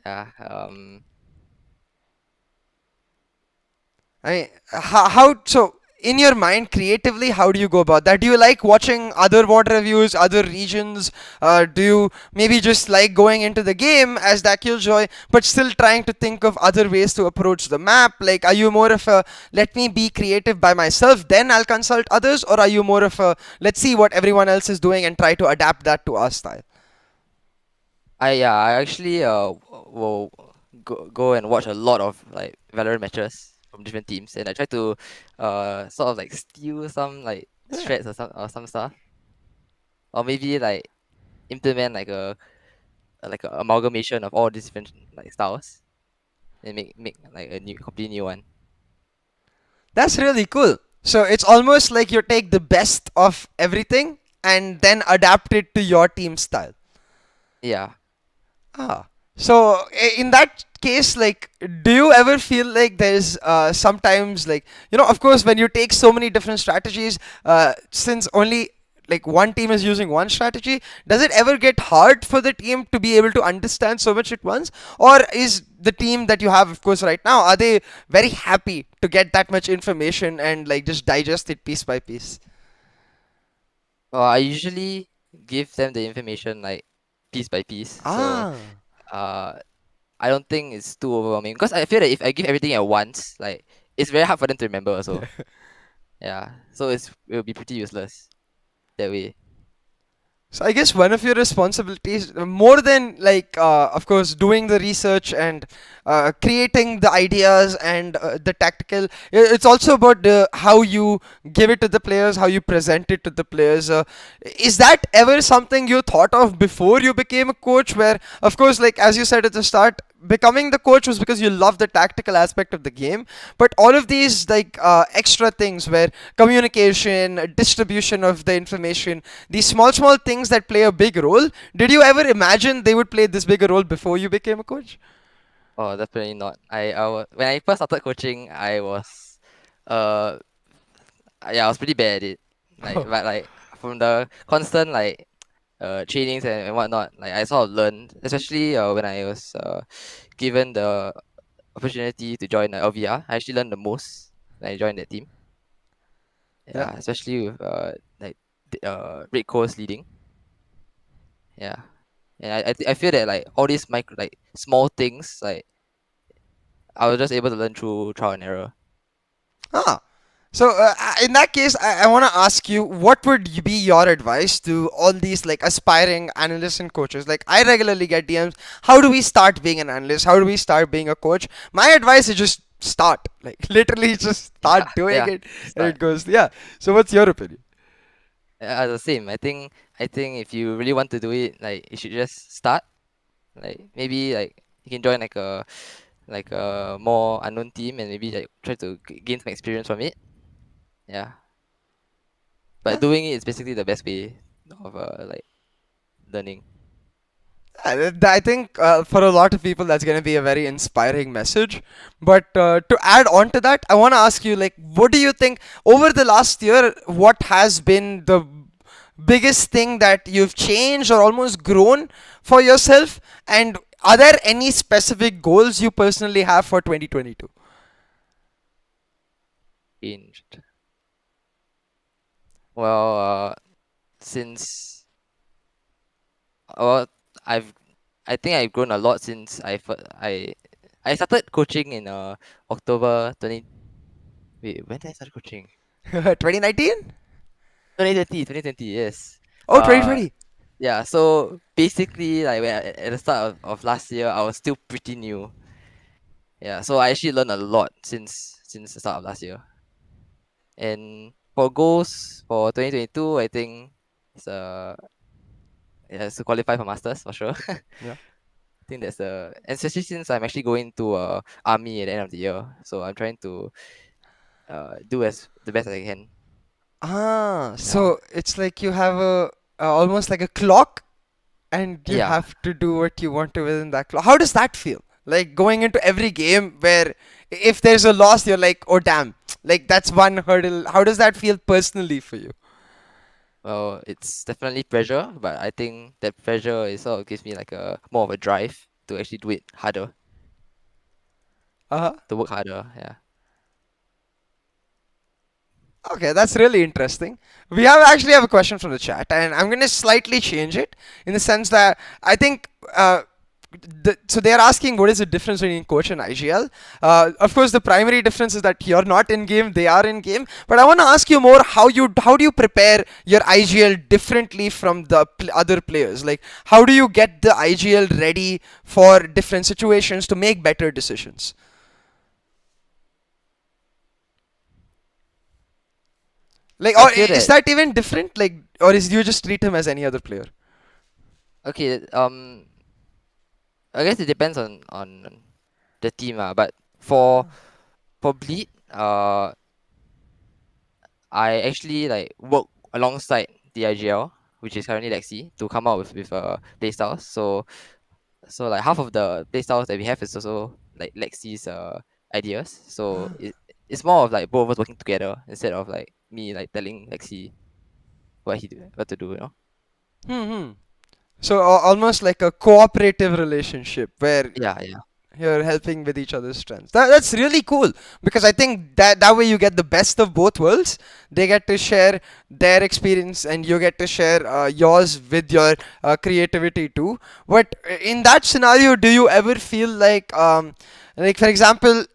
Yeah. How so in your mind creatively, how do you go about that? Do you like watching other water reviews, other regions? Do you maybe just like going into the game as the killjoy, but still trying to think of other ways to approach the map? Like, are you more of a let me be creative by myself, then I'll consult others, or are you more of a let's see what everyone else is doing and try to adapt that to our style? I actually will go and watch a lot of like Valorant matches from different teams, and I try to sort of like steal some like Yeah. strats or some stuff, or maybe like implement like a amalgamation of all these different like styles and make like a new completely new one. That's really cool. So it's almost like you take the best of everything and then adapt it to your team style. Yeah. Ah. So in that case, like, do you ever feel like there's sometimes, like, of course, when you take so many different strategies, since only like one team is using one strategy, does it ever get hard for the team to be able to understand so much at once? Or is the team that you have, of course, right now, are they very happy to get that much information and like just digest it piece by piece? Well, I usually give them the information like piece by piece, so Ah. uh I don't think it's too overwhelming because I feel that if I give everything at once, like it's very hard for them to remember also. Yeah, so it will be pretty useless that way. So I guess one of your responsibilities, more than like, of course, doing the research and creating the ideas and the tactical, it's also about how you give it to the players, how you present it to the players. Is that ever something you thought of before you became a coach? Where, of course, like as you said at the start, becoming the coach was because you love the tactical aspect of the game, but all of these like extra things where communication, distribution of the information, these small things that play a big role, did you ever imagine they would play this big a role before you became a coach? Oh, definitely not. When I first started coaching, uh, yeah, I was pretty bad at it. But like from the constant trainings and whatnot, like I sort of learned, especially when I was given the opportunity to join the LVR. I actually learned the most when I joined that team. Yeah. Yeah, especially with Red Coast leading. Yeah, and I feel that like all these micro like small things like I was just able to learn through trial and error. Ah. So in that case, I want to ask you, what would be your advice to all these like aspiring analysts and coaches? Like I regularly get DMs. How do we start being an analyst? How do we start being a coach? My advice is just start. Like literally, just Yeah, start doing yeah. it, and Start. it goes. Yeah. So what's your opinion? The same. I think if you really want to do it, like you should just start. Like maybe like you can join like a more unknown team and maybe like try to gain some experience from it. Yeah, but Yeah. doing it is basically the best way of like learning. I think for a lot of people that's going to be a very inspiring message. But to add on to that, I want to ask you, like, what do you think over the last year? What has been the biggest thing that you've changed or almost grown for yourself? And are there any specific goals you personally have for 2022? Changed. Well, since well, I've I think I've grown a lot since I started coaching in October 20. Wait, when did I start coaching? 2019? 2020, yes. Oh, Uh, 2020. yeah. So basically, like at the start of last year, I was still pretty new. Yeah. So I actually learned a lot since the start of last year. And for goals for 2022, I think it's yeah, it's to qualify for masters for sure. I Yeah. think that's and especially since I'm actually going to army at the end of the year, so I'm trying to do as the best I can Ah, now. so it's like you have a almost like a clock and you Yeah. have to do what you want to within that clock. How does that feel? Like going into every game where if there's a loss, you're like, oh damn, like that's one hurdle. How does that feel personally for you? Well, it's definitely pressure, but I think that pressure is sort of gives me like a more of a drive to actually do it harder, Uh huh. to work harder. Yeah. Okay, that's really interesting. We have actually have a question from the chat, and I'm going to slightly change it in the sense that I think. So they are asking what is the difference between coach and IGL. Of course, the primary difference is that you're not in game; they are in game. But I want to ask you more how do you prepare your IGL differently from the other players? Like how do you get the IGL ready for different situations to make better decisions? Like, I or feel is that that even different? Like, or is you just treat him as any other player? okay. I guess it depends on the team but for Bleed, I actually like work alongside the IGL, which is currently Lexi, to come up with playstyles. So like half of the playstyles that we have is also like Lexi's ideas. So it's more of like both of us working together instead of like me like telling Lexi what to do, you know? Hmm. So almost like a cooperative relationship where Yeah, yeah. you're helping with each other's strengths. That's really cool because I think that way you get the best of both worlds. They get to share their experience and you get to share yours with your creativity too. But in that scenario, do you ever feel like for example,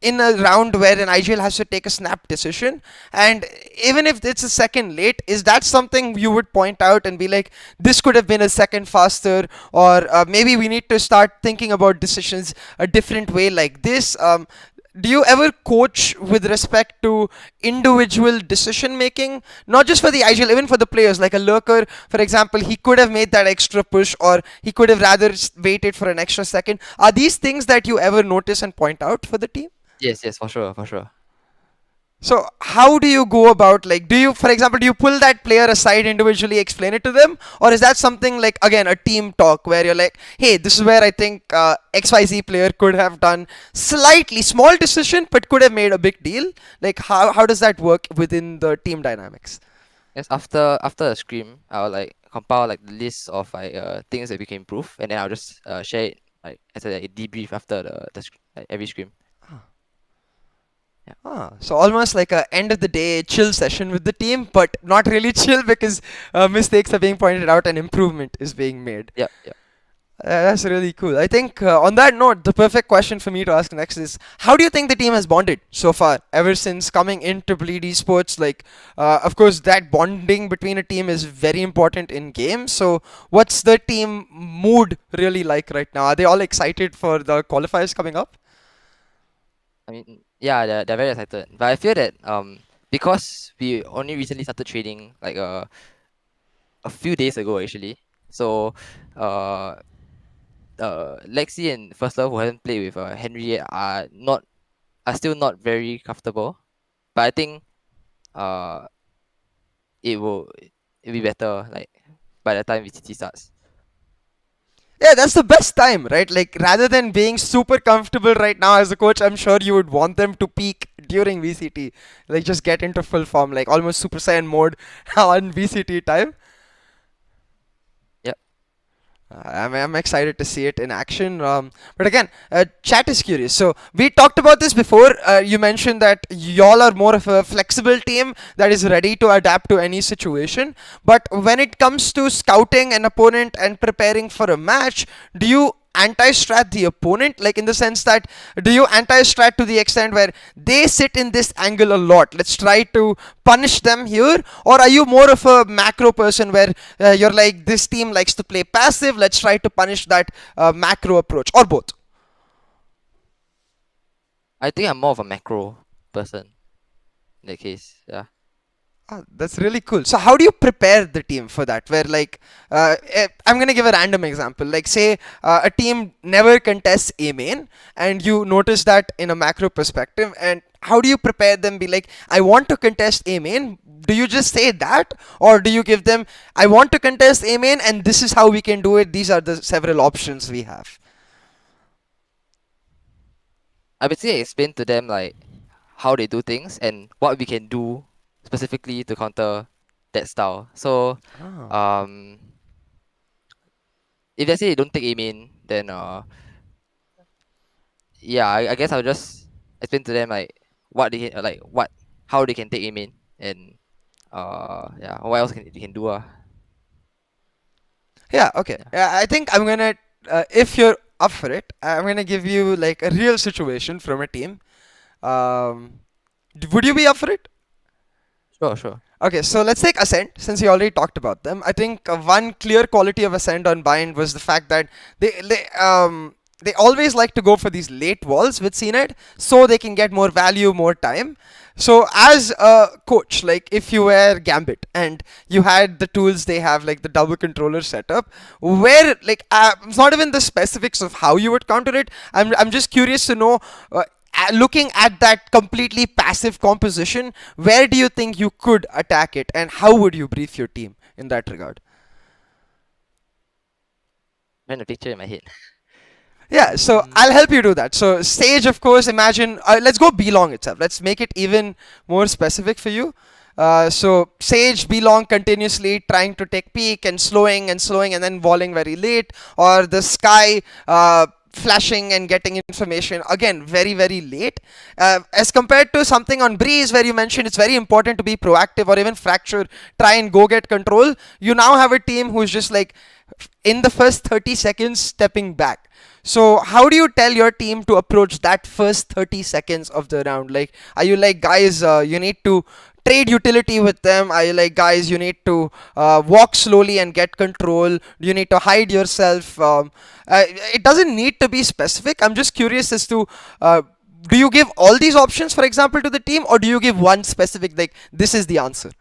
in a round where an IGL has to take a snap decision, and even if it's a second late, is that something you would point out and be like, this could have been a second faster, or maybe we need to start thinking about decisions a different way like this? do you ever coach with respect to individual decision making, not just for the IGL, even for the players? Like a lurker, for example, he could have made that extra push, or he could have rather waited for an extra second. Are these things that you ever notice and point out for the team? Yes, yes, for sure, for sure. So how do you go about, like, do you, for example, do you pull that player aside individually, explain it to them, or is that something like, again, a team talk where you're like, hey, this is where I think XYZ player could have done slightly small decision but could have made a big deal? Like how does that work within the team dynamics? Yes, after a scrim, I'll like compile like the list of like things that we can improve, and then I'll just share it like as a debrief after like, every scrim. Yeah. So almost like a end of the day chill session with the team, but not really chill because mistakes are being pointed out and improvement is being made. Yep. Yep. That's really cool. I think on that note, the perfect question for me to ask next is, how do you think the team has bonded so far ever since coming into Bleed Esports? Like, of course, that bonding between a team is very important in games. So, what's the team mood really like right now? Are they all excited for the qualifiers coming up? I mean, yeah, they're very excited. But I feel that because we only recently started training like a few days ago actually. So uh Lexi and First Love, who haven't played with Henry yet, are still not very comfortable. But I think uh it'll be better like by the time VCT starts. Yeah, that's the best time, right? Like, rather than being super comfortable right now as a coach, I'm sure you would want them to peak during VCT. Like, just get into full form, like almost Super Saiyan mode on VCT time. Yep. I'm excited to see it in action. But again, chat is curious. So we talked about this before. You mentioned that y'all are more of a flexible team that is ready to adapt to any situation. But when it comes to scouting an opponent and preparing for a match, do you anti-strat the opponent, like in the sense that, do you anti-strat to the extent where they sit in this angle a lot, let's try to punish them here, or are you more of a macro person where you're like, this team likes to play passive, let's try to punish that macro approach, or both? I think I'm more of a macro person in that case. Yeah. That's really cool. So how do you prepare the team for that? Where like, I'm gonna give a random example. Like say a team never contests A main, and you notice that in a macro perspective. And how do you prepare them? Be like, I want to contest A main. Do you just say that, or do you give them, I want to contest A main, and this is how we can do it. These are the several options we have. I basically explain to them like how they do things and what we can do specifically to counter that style. So Ah. um if let's say they don't take aim in, then yeah, I guess I'll just explain to them like what they can like what how they can take aim in, and yeah, what else they can do Yeah, okay. yeah. I think I'm gonna, if you're up for it, I'm gonna give you like a real situation from a team. Um, would you be up for it? Sure, sure. Okay, so let's take Ascent since you already talked about them. I think one clear quality of Ascent on Bind was the fact that they always like to go for these late walls with CNET so they can get more value, more time. So as a coach, like if you were Gambit and you had the tools they have, like the double controller setup, where like it's not even the specifics of how you would counter it. I'm just curious to know. Looking at that completely passive composition, where do you think you could attack it, and how would you brief your team in that regard? Run a picture in my head. Yeah, so Mm, I'll help you do that. So Sage, of course, imagine. Let's go B long itself. Let's make it even more specific for you. So Sage B long continuously trying to take peak and slowing and then walling very late, or the Sky flashing and getting information again very late, as compared to something on Breeze where you mentioned it's very important to be proactive, or even Fracture try and go get control. You now have a team who's just like in the first 30 seconds stepping back. So how do you tell your team to approach that first 30 seconds of the round? Like, are you like, guys, you need to trade utility with them? Are you like, guys, you need to walk slowly and get control? Do you need to hide yourself? It doesn't need to be specific. I'm just curious as to do you give all these options, for example, to the team, or do you give one specific, like this is the answer?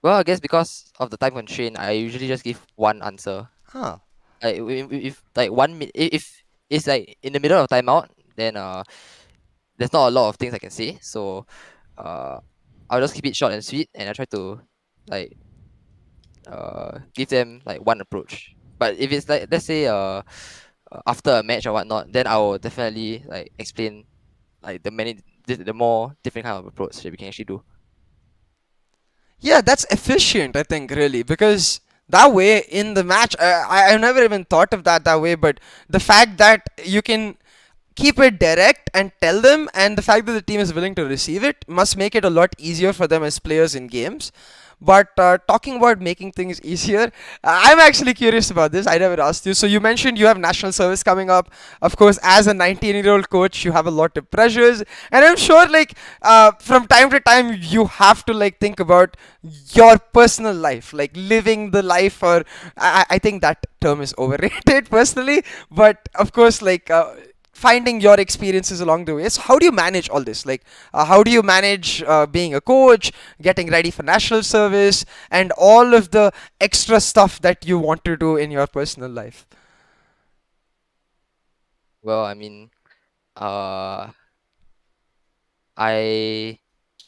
Well, I guess because of the time constraint, I usually just give one answer. Huh. Like if like if it's like in the middle of timeout, then there's not a lot of things I can say. So uh I'll just keep it short and sweet, and I try to like give them like one approach. But if it's like, let's say after a match or whatnot, then I will definitely like explain like the more different kind of approach that we can actually do. Yeah, that's efficient, I think, really, because that way in the match, I've never even thought of that way, but the fact that you can keep it direct and tell them, and the fact that the team is willing to receive it must make it a lot easier for them as players in games. But talking about making things easier, I'm actually curious about this. I never asked you. So you mentioned you have national service coming up. Of course, as a 19-year-old coach, you have a lot of pressures, and I'm sure, like, from time to time, you have to like think about your personal life, like living the life. Or I think that term is overrated personally, but of course, like. Finding your experiences along the way. So how do you manage all this? Like, how do you manage being a coach, getting ready for national service, and all of the extra stuff that you want to do in your personal life? Well, I mean, uh, I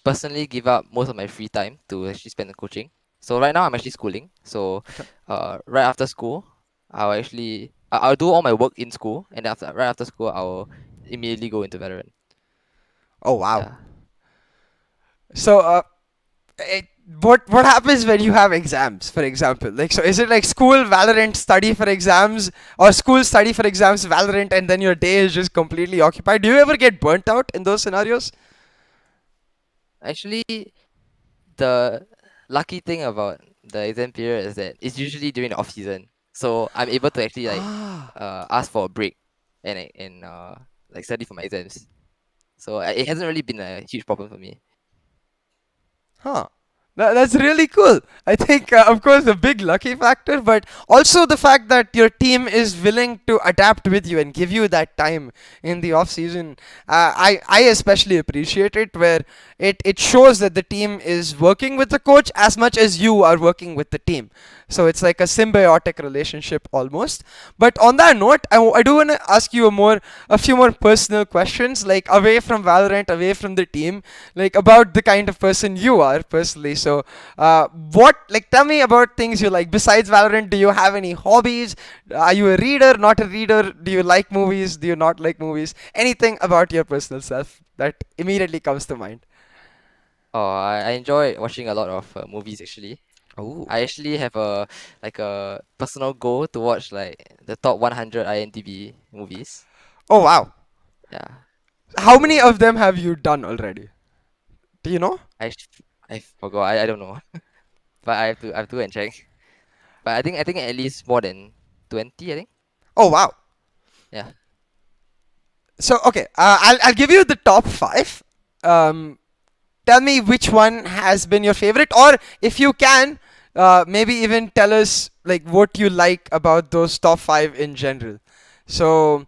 personally give up most of my free time to actually spend on coaching. So right now I'm actually schooling. So Okay. right after school, I'll do all my work in school, and after right after school I'll immediately go into Valorant. Oh wow. Yeah. So it, what happens when you have exams, for example? Like, so is it like school Valorant study for exams, or school study for exams Valorant, and then your day is just completely occupied? Do you ever get burnt out in those scenarios? Actually, the lucky thing about the exam period is that it's usually during the off season. So I'm able to actually like Ah. ask for a break and like study for my exams. So it hasn't really been a huge problem for me. Huh. That's really cool. I think, of course, the big lucky factor, but also the fact that your team is willing to adapt with you and give you that time in the off season. I especially appreciate it, where it shows that the team is working with the coach as much as you are working with the team. So it's like a symbiotic relationship almost. But on that note, I do want to ask you a few more personal questions, like away from Valorant, away from the team, like about the kind of person you are personally. So, tell me about things you like besides Valorant. Do you have any hobbies? Are you a reader, not a reader? Do you like movies? Do you not like movies? Anything about your personal self that immediately comes to mind? Oh, I enjoy watching a lot of movies actually. Oh. I actually have a personal goal to watch like the top 100 IMDb movies. Oh wow. Yeah. How many So of them have you done already? Do you know? I forgot. I don't know. But I have to go and check. But I think at least more than 20, I think. Oh wow. Yeah. So okay, I'll give you the top five. Um, Tell me which one has been your favorite, or if you can, maybe even tell us like what you like about those top five in general. So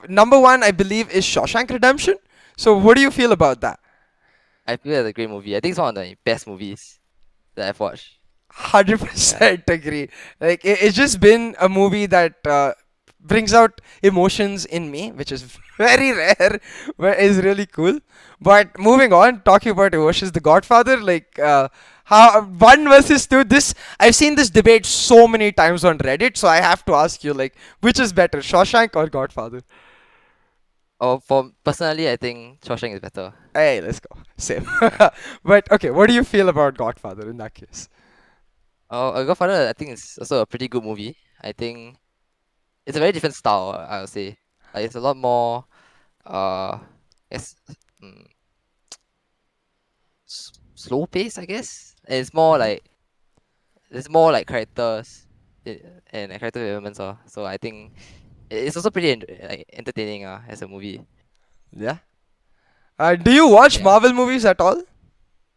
number one, I believe, is Shawshank Redemption. So what do you feel about that? I feel it's a great movie. I think it's one of the best movies that I've watched. Yeah. 100% agree. Like it's just been a movie that brings out emotions in me, which is very rare, but is really cool. But moving on, talking about emotions, The Godfather, like how one versus two. This I've seen this debate so many times on Reddit, so I have to ask you, like, which is better, Shawshank or Godfather? Oh, for personally, I think Shawshank is better. Hey, let's go. Same. Yeah. But okay, what do you feel about Godfather in that case? Oh, Godfather, I think it's also a pretty good movie. I think it's a very different style, I would say. Like it's a lot more uh it's mm, slow pace, I guess. And it's more Hmm. like there's more like characters and character developments. So I think it's also pretty like entertaining as a movie. Yeah. Do you watch Yeah. Marvel movies at all?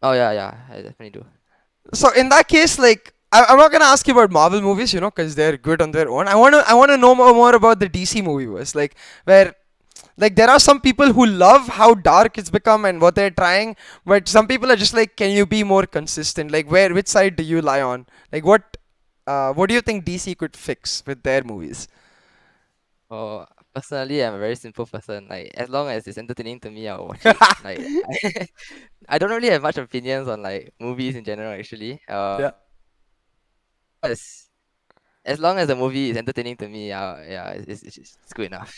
Oh yeah, yeah, I definitely do. So in that case, like I'm not gonna ask you about Marvel movies, you know, because they're good on their own. I wanna know more about the DC movie verse, like where like there are some people who love how dark it's become and what they're trying, but some people are just like, can you be more consistent? Like, which side do you lie on? Like, what do you think DC could fix with their movies? Oh, personally, I'm a very simple person. Like, as long as it's entertaining to me, I'll watch it. Like, I don't really have much opinions on like movies in general. Actually, Yeah. as as long as the movie is entertaining to me, yeah, it's good enough.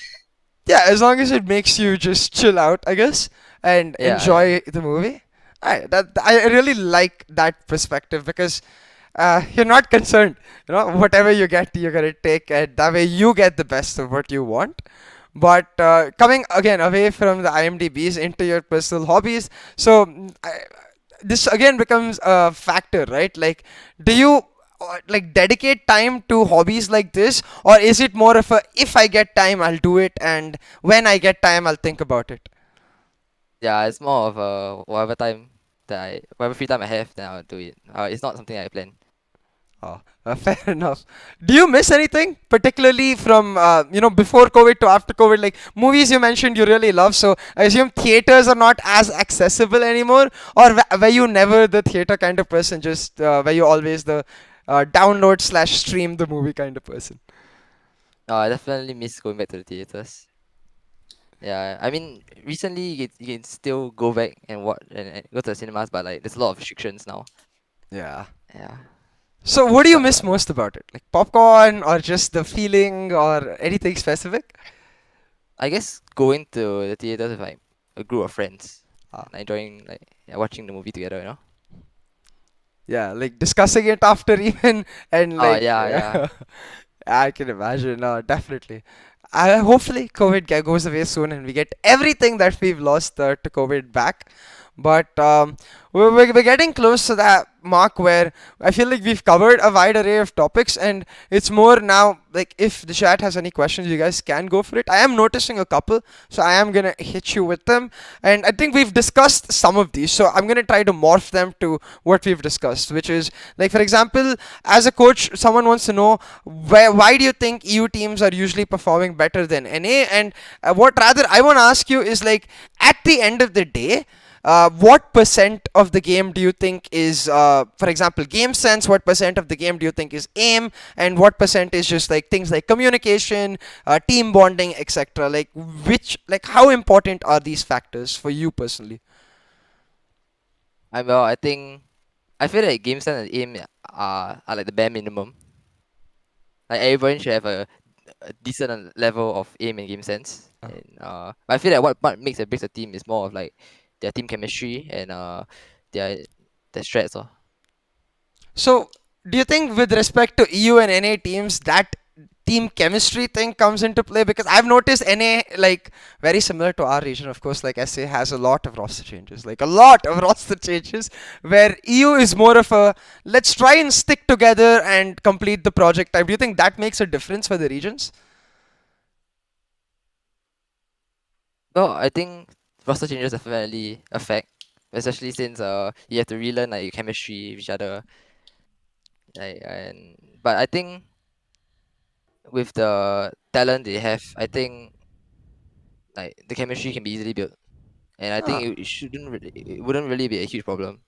Yeah, as long as it makes you just chill out, I guess, and Yeah, yeah, enjoy the movie. I really like that perspective because you're not concerned. You know, whatever you get, you're gonna take, and that way you get the best of what you want. But coming again away from the IMDb's into your personal hobbies, so this again becomes a factor, right? Like, do you like dedicate time to hobbies like this, or is it more of a if I get time I'll do it, and when I get time I'll think about it? yeah. It's more of whatever free time I have, then I'll do it. It's not something I plan. Oh, fair enough. Do you miss anything, particularly from before COVID to after COVID? Like movies you mentioned you really love, so I assume theaters are not as accessible anymore, or were you never the theater kind of person? Just were you always the download slash stream the movie kind of person? I definitely miss going back to the theaters. Yeah, I mean, recently you can still go back and watch and go to the cinemas, but like there's a lot of restrictions now. Yeah. Yeah, So what do you but miss most about it? Like popcorn, or just the feeling, or anything specific? I guess going to the theaters with like a group of friends, Ah. like enjoying like yeah, watching the movie together, you know. Yeah, like discussing it after even, and Oh like yeah, yeah. I can imagine. Definitely. Hopefully COVID goes away soon and we get everything that we've lost to COVID back. But we're getting close to that mark where I feel like we've covered a wide array of topics, and it's more now like if the chat has any questions, you guys can go for it. I am noticing a couple, so I am gonna hit you with them. And I think we've discussed some of these, so I'm gonna try to morph them to what we've discussed, which is like, for example, as a coach, someone wants to know why do you think EU teams are usually performing better than NA? And what rather I want to ask you is like, at the end of the day, what percent of the game do you think is, for example, game sense? What percent of the game do you think is aim? And what percent is just like things like communication, team bonding, etc.? Like, how important are these factors for you personally? I think I feel like game sense and aim are like the bare minimum. Like everyone should have a decent level of aim and game sense. Uh, And but I feel like what makes and breaks a team is more of like their team chemistry and their their strats. Or So, do you think with respect to EU and NA teams, that team chemistry thing comes into play? Because I've noticed NA, like, very similar to our region, of course, like SA has a lot of roster changes, like a lot of roster changes, where EU is more of a let's try and stick together and complete the project type. Do you think that makes a difference for the regions? no, I think roster changes definitely affect, especially since you have to relearn like your chemistry with each other. Like and but I think with the talent they have, I think like the chemistry can be easily built, and I think Ah, it wouldn't really be a huge problem.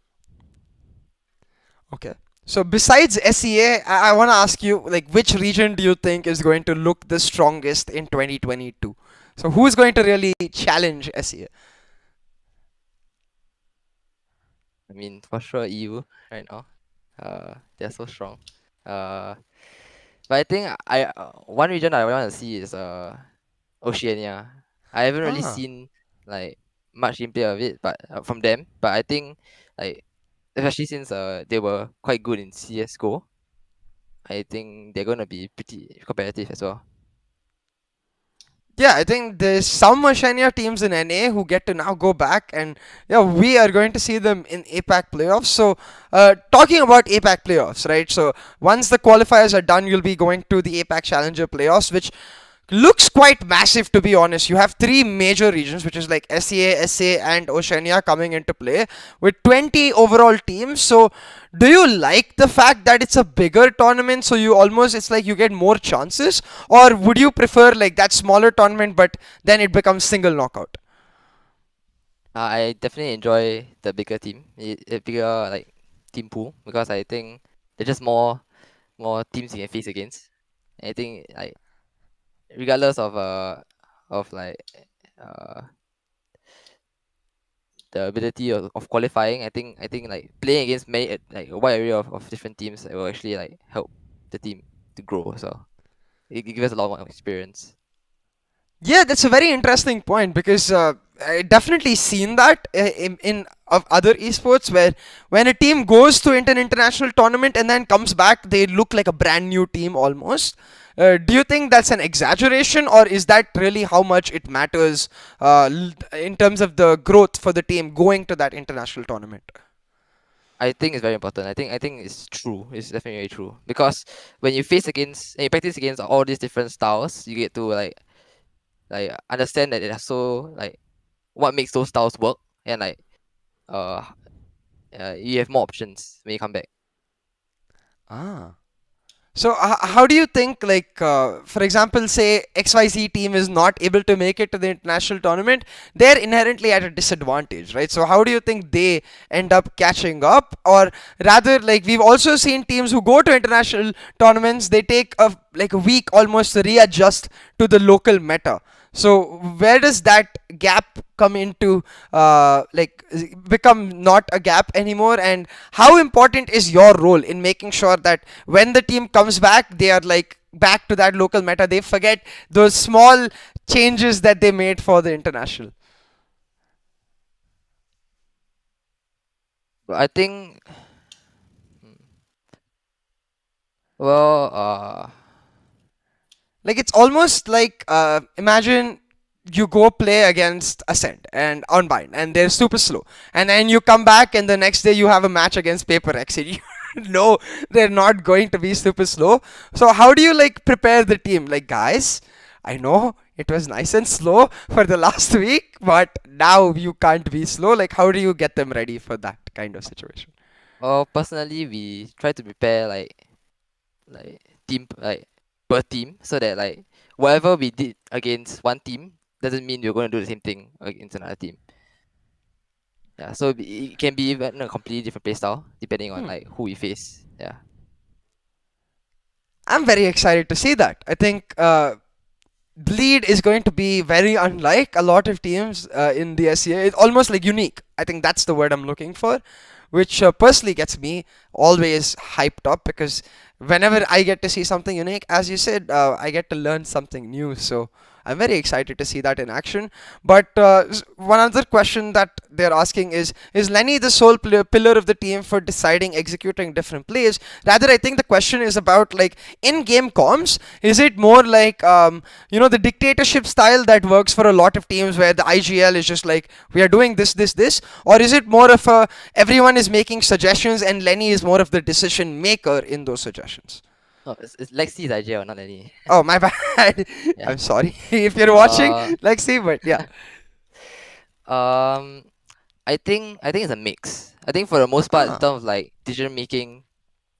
okay. So besides SEA, I want to ask you, like, which region do you think is going to look the strongest in 2022? So who's going to really challenge SEA? I mean, for sure EU right now, they're so strong. Uh, but I think one region I want to see is Oceania. I haven't really Ah. seen like much gameplay of it, but from them. But I think like especially since they were quite good in CS:GO, I think they're gonna be pretty competitive as well. Yeah, I think there's some Oceania teams in NA who get to now go back, and yeah, we are going to see them in Apac playoffs. So, talking about Apac playoffs, right? So, once the qualifiers are done, you'll be going to the Apac Challenger playoffs, which looks quite massive, to be honest. You have three major regions, which is like SEA, SA, and Oceania coming into play with 20 overall teams. So, do you like the fact that it's a bigger tournament? So you almost it's like you get more chances, or would you prefer like that smaller tournament, but then it becomes single knockout? I definitely enjoy the bigger team, bigger like team pool because I think there's just more teams you can face against. I think like regardless of like uh the ability of qualifying, I think like playing against many like a wide array of different teams will actually like help the team to grow. So it gives us a lot more experience. Yeah, that's a very interesting point because I definitely seen that in of other esports where when a team goes to an international tournament and then comes back, they look like a brand new team almost. Do you think that's an exaggeration, or is that really how much it matters in terms of the growth for the team going to that international tournament? I think it's very important. I think it's true. It's definitely true because when you face against and you practice against all these different styles, you get to like understand that it has so like what makes those styles work and like uh, you have more options when you come back. Ah. So, how do you think, like, for example, say XYZ team is not able to make it to the international tournament, they're inherently at a disadvantage, right? So, how do you think they end up catching up? Or rather, like, we've also seen teams who go to international tournaments, they take a week almost to readjust to the local meta. So where does that gap come into become not a gap anymore? And how important is your role in making sure that when the team comes back, they are like back to that local meta? They forget those small changes that they made for the international. But I think well Like it's almost like imagine you go play against Ascent and Unbind, and they're super slow, and then you come back, and the next day you have a match against Paper X, and you know they're not going to be super slow. So how do you like prepare the team? Like guys, I know it was nice and slow for the last week, but now you can't be slow. Like how do you get them ready for that kind of situation? personally we try to prepare like team like per team so that like whatever we did against one team doesn't mean we're going to do the same thing against another team. Yeah, so it can be even a completely different play style depending on Hmm. like who we face. Yeah. I'm very excited to see that. I think Bleed is going to be very unlike a lot of teams in the SEA. It's almost like unique. I think that's the word I'm looking for, which personally gets me always hyped up because whenever I get to see something unique, as you said, I get to learn something new. So I'm very excited to see that in action. But one other question that they're asking is Lenny the sole pillar of the team for deciding, executing different plays? Rather, I think the question is about like in-game comms. Is it more like the dictatorship style that works for a lot of teams where the IGL is just like we are doing this, or is it more of a everyone is making suggestions and Lenny is more of the decision maker in those suggestions? No, it's Lexi is IGL, not any. Oh, my bad. Yeah. I'm sorry if you're watching. Uh Like, see, but yeah. um I think it's a mix. I think for the most part in Ah. terms of like decision making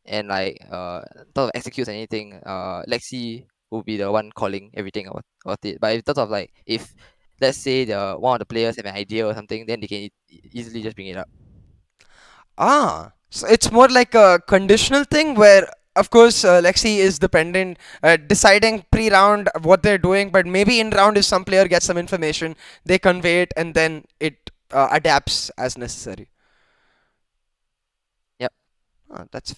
and like in terms of executes anything, Lexi will be the one calling everything about it. But in terms of like if let's say the one of the players have an idea or something, then they can easily just bring it up. Ah. So it's more like a conditional thing where, of course, Lexi is dependent, deciding pre-round what they're doing, but maybe in round if some player gets some information, they convey it and then it adapts as necessary. Yep. That's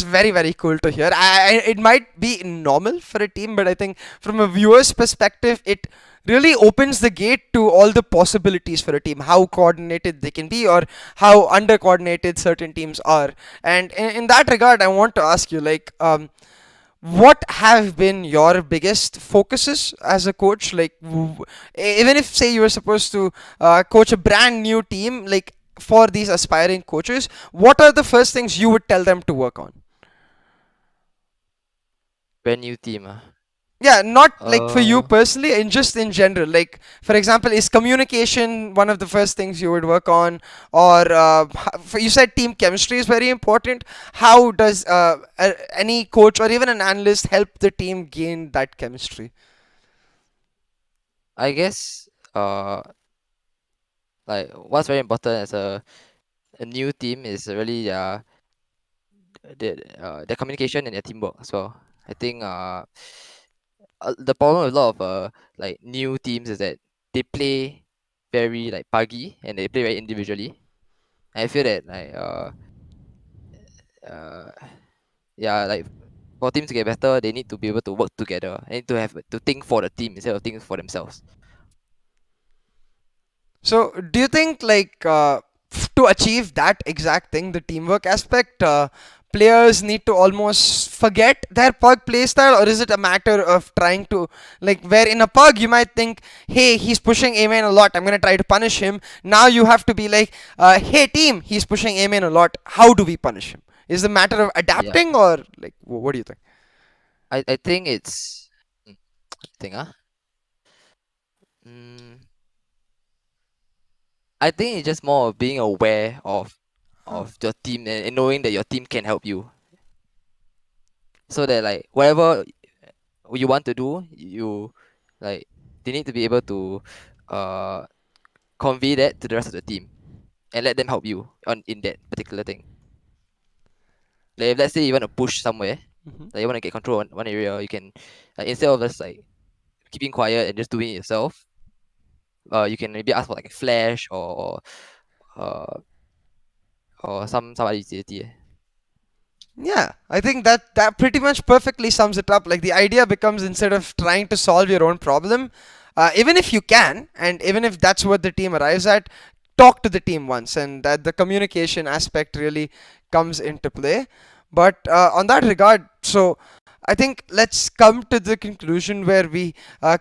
very cool to hear. It might be normal for a team, but I think from a viewer's perspective, it really opens the gate to all the possibilities for a team, how coordinated they can be, or how under coordinated certain teams are. And in that regard, I want to ask you, like, what have been your biggest focuses as a coach? Like, even if say you were supposed to coach a brand new team, like for these aspiring coaches, what are the first things you would tell them to work on? Brand new team. Yeah, not like for you Uh, personally, and just in general. Like, for example, is communication one of the first things you would work on, or you said team chemistry is very important. How does any coach or even an analyst help the team gain that chemistry? I guess like what's very important as a new team is really their communication and their teamwork as well. I think the problem with a lot of like new teams is that they play very like buggy and they play very individually. I feel that uh yeah, like for teams to get better, they need to be able to work together and to have to think for the team instead of thinking for themselves. So, do you think like to achieve that exact thing, the teamwork aspect, players need to almost forget their pug playstyle, or is it a matter of trying to like where in a pug you might think, hey, he's pushing A main a lot, I'm gonna try to punish him. Now you have to be like, hey team, he's pushing A main a lot. How do we punish him? Is it a matter of Yeah, adapting, or like what do you think? I think it's thing mm, I think it's just more of being aware Huh. of your team and knowing that your team can help you, so that like whatever you want to do, you like they need to be able to uh convey that to the rest of the team and let them help you on in that particular thing. Like if let's say you want to push somewhere, Mhm. like you want to get control on one area, you can like instead of just like keeping quiet and just doing it yourself, you can maybe ask for like a flash uh some other utility. Yeah, I think that pretty much perfectly sums it up. Like the idea becomes instead of trying to solve your own problem, even if you can, and even if that's what the team arrives at, talk to the team once, and that the communication aspect really comes into play. But on that regard, so I think let's come to the conclusion where we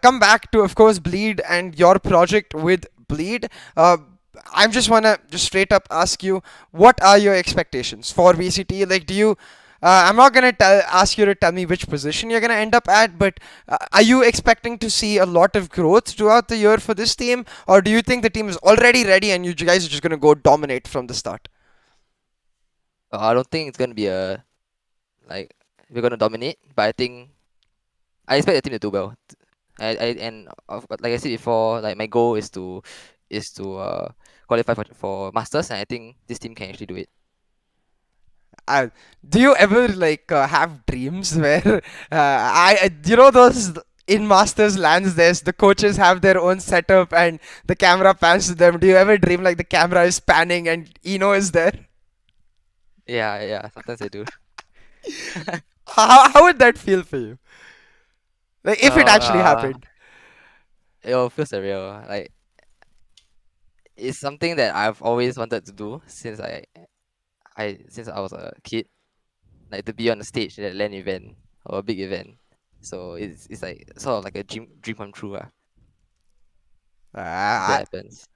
come back to, of course, Bleed and your project with Bleed. Uh, I just wanna just straight up ask you, what are your expectations for VCT? Like, do you? I'm not gonna ask you to tell me which position you're gonna end up at, but are you expecting to see a lot of growth throughout the year for this team, or do you think the team is already ready and you guys are just gonna go dominate from the start? I don't think it's gonna be a like we're gonna dominate, but I expect the team to do well. Like I said before, like my goal is to qualify for masters, and I think this team can actually do it. Uh, do you ever like have dreams where you know those in Masters lands, there's the coaches have their own setup and the camera pans to them. Do you ever dream like the camera is panning and Eno is there? Yeah, yeah. Sometimes I do. How would that feel for you? Like if it Well, actually happened? it feels surreal. Like it's something that I've always wanted to do since I was a kid. Like to be on a stage at a LAN event or a big event. So it's like sort of like a dream come true. If that Uh, happens.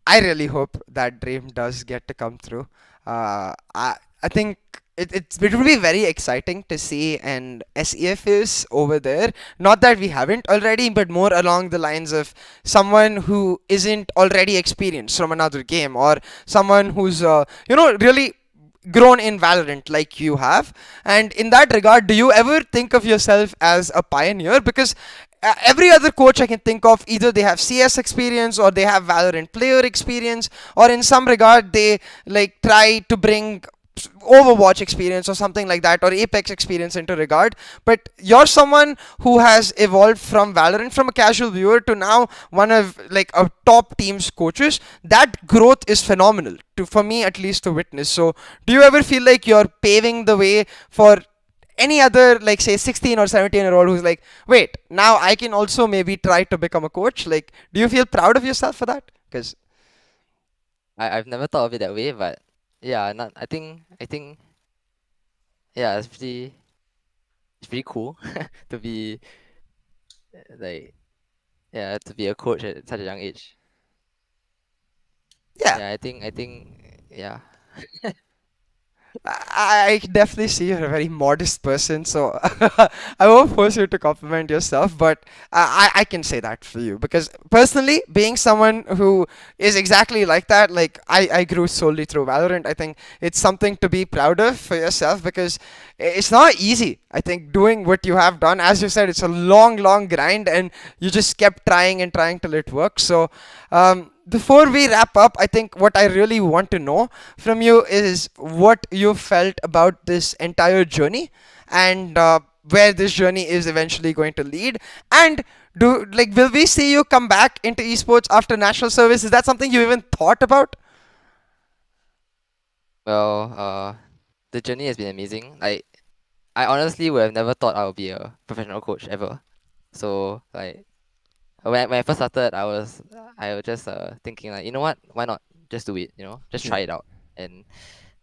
I really hope that dream does get to come through. I think it will be very exciting to see an SEF is over there. Not that we haven't already, but more along the lines of someone who isn't already experienced from another game, or someone who's really grown in Valorant like you have. And in that regard, do you ever think of yourself as a pioneer? Because every other coach I can think of, either they have CS experience or they have Valorant player experience, or in some regard they like try to bring Overwatch experience or something like that, or Apex experience into regard. But you're someone who has evolved from Valorant, from a casual viewer to now one of like a top team's coaches. That growth is phenomenal to, for me at least, to witness. So do you ever feel like you're paving the way for any other, like say 16 or 17-year-old who's like, wait, now I can also maybe try to become a coach? Like, do you feel proud of yourself for that? Because I've never thought of it that way, but yeah, not I think yeah, it's pretty cool to be like to be a coach at such a young age. yeah. Yeah, I think yeah. I definitely see you're a very modest person, so I won't force you to compliment yourself, but I can say that for you because personally, being someone who is exactly like that, like I grew solely through Valorant. I think it's something to be proud of for yourself because it's not easy. I think doing what you have done, as you said, it's a long grind, and you just kept trying and trying till it works. So, before we wrap up, I think what I really want to know from you is what you felt about this entire journey and where this journey is eventually going to lead. And will we see you come back into esports after national service? Is that something you even thought about? Well, the journey has been amazing. I honestly would have never thought I would be a professional coach ever. So like when I first started, I was just thinking like, you know what, why not just do it, just Yeah. try it out. And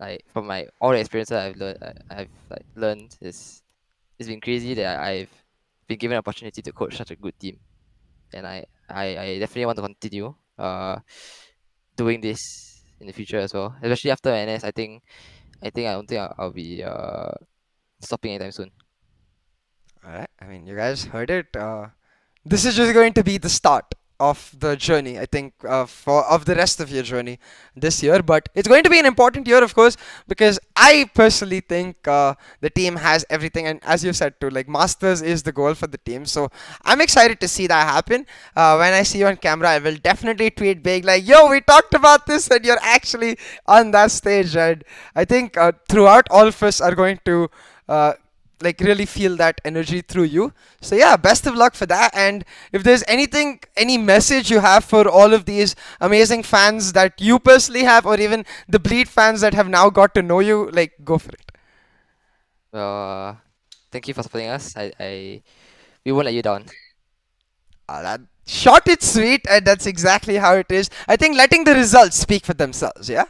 like from my all the experiences I've like learned is it's been crazy that I've been given an opportunity to coach such a good team, and I definitely want to continue doing this in the future as well, especially after NS. I don't think I'll be stopping anytime soon. All right. I mean, you guys heard it. This is just going to be the start of the journey, I think, for of the rest of your journey this year. But it's going to be an important year, of course, because I personally think the team has everything, and as you said too, like masters is the goal for the team. So I'm excited to see that happen. When I see you on camera, I will definitely tweet big like, "Yo, we talked about this, and you're actually on that stage." And I think throughout, all of us are going to. Really feel that energy through you. So yeah, best of luck for that. And if there's anything, any message you have for all of these amazing fans that you personally have, or even the Bleed fans that have now got to know you, like go for it. Well, thank you for supporting us. I we won't let you down. That short, it's sweet, and that's exactly how it is. I think letting the results speak for themselves. Yeah.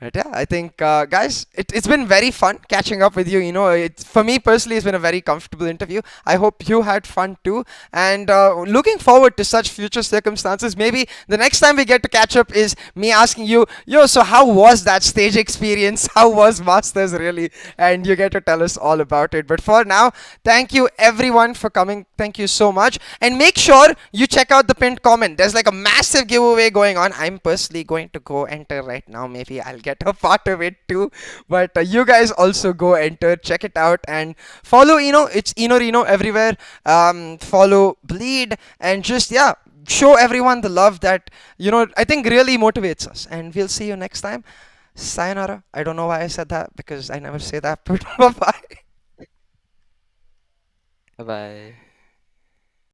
Right, yeah, I think, guys, it's been very fun catching up with you. You know, for me personally, it's been a very comfortable interview. I hope you had fun too, and looking forward to such future circumstances. Maybe the next time we get to catch up is me asking you, yo, so how was that stage experience? How was Masters really? And you get to tell us all about it. But for now, thank you everyone for coming. Thank you so much, and make sure you check out the pinned comment. There's like a massive giveaway going on. I'm personally going to go enter right now. Maybe I'll get a part of it too. But you guys also go enter, check it out, and follow Eno. It's Eno Reno everywhere. Follow Bleed, and just yeah, show everyone the love that I think really motivates us. And we'll see you next time. Sayonara. I don't know why I said that because I never say that, but bye bye. Bye bye.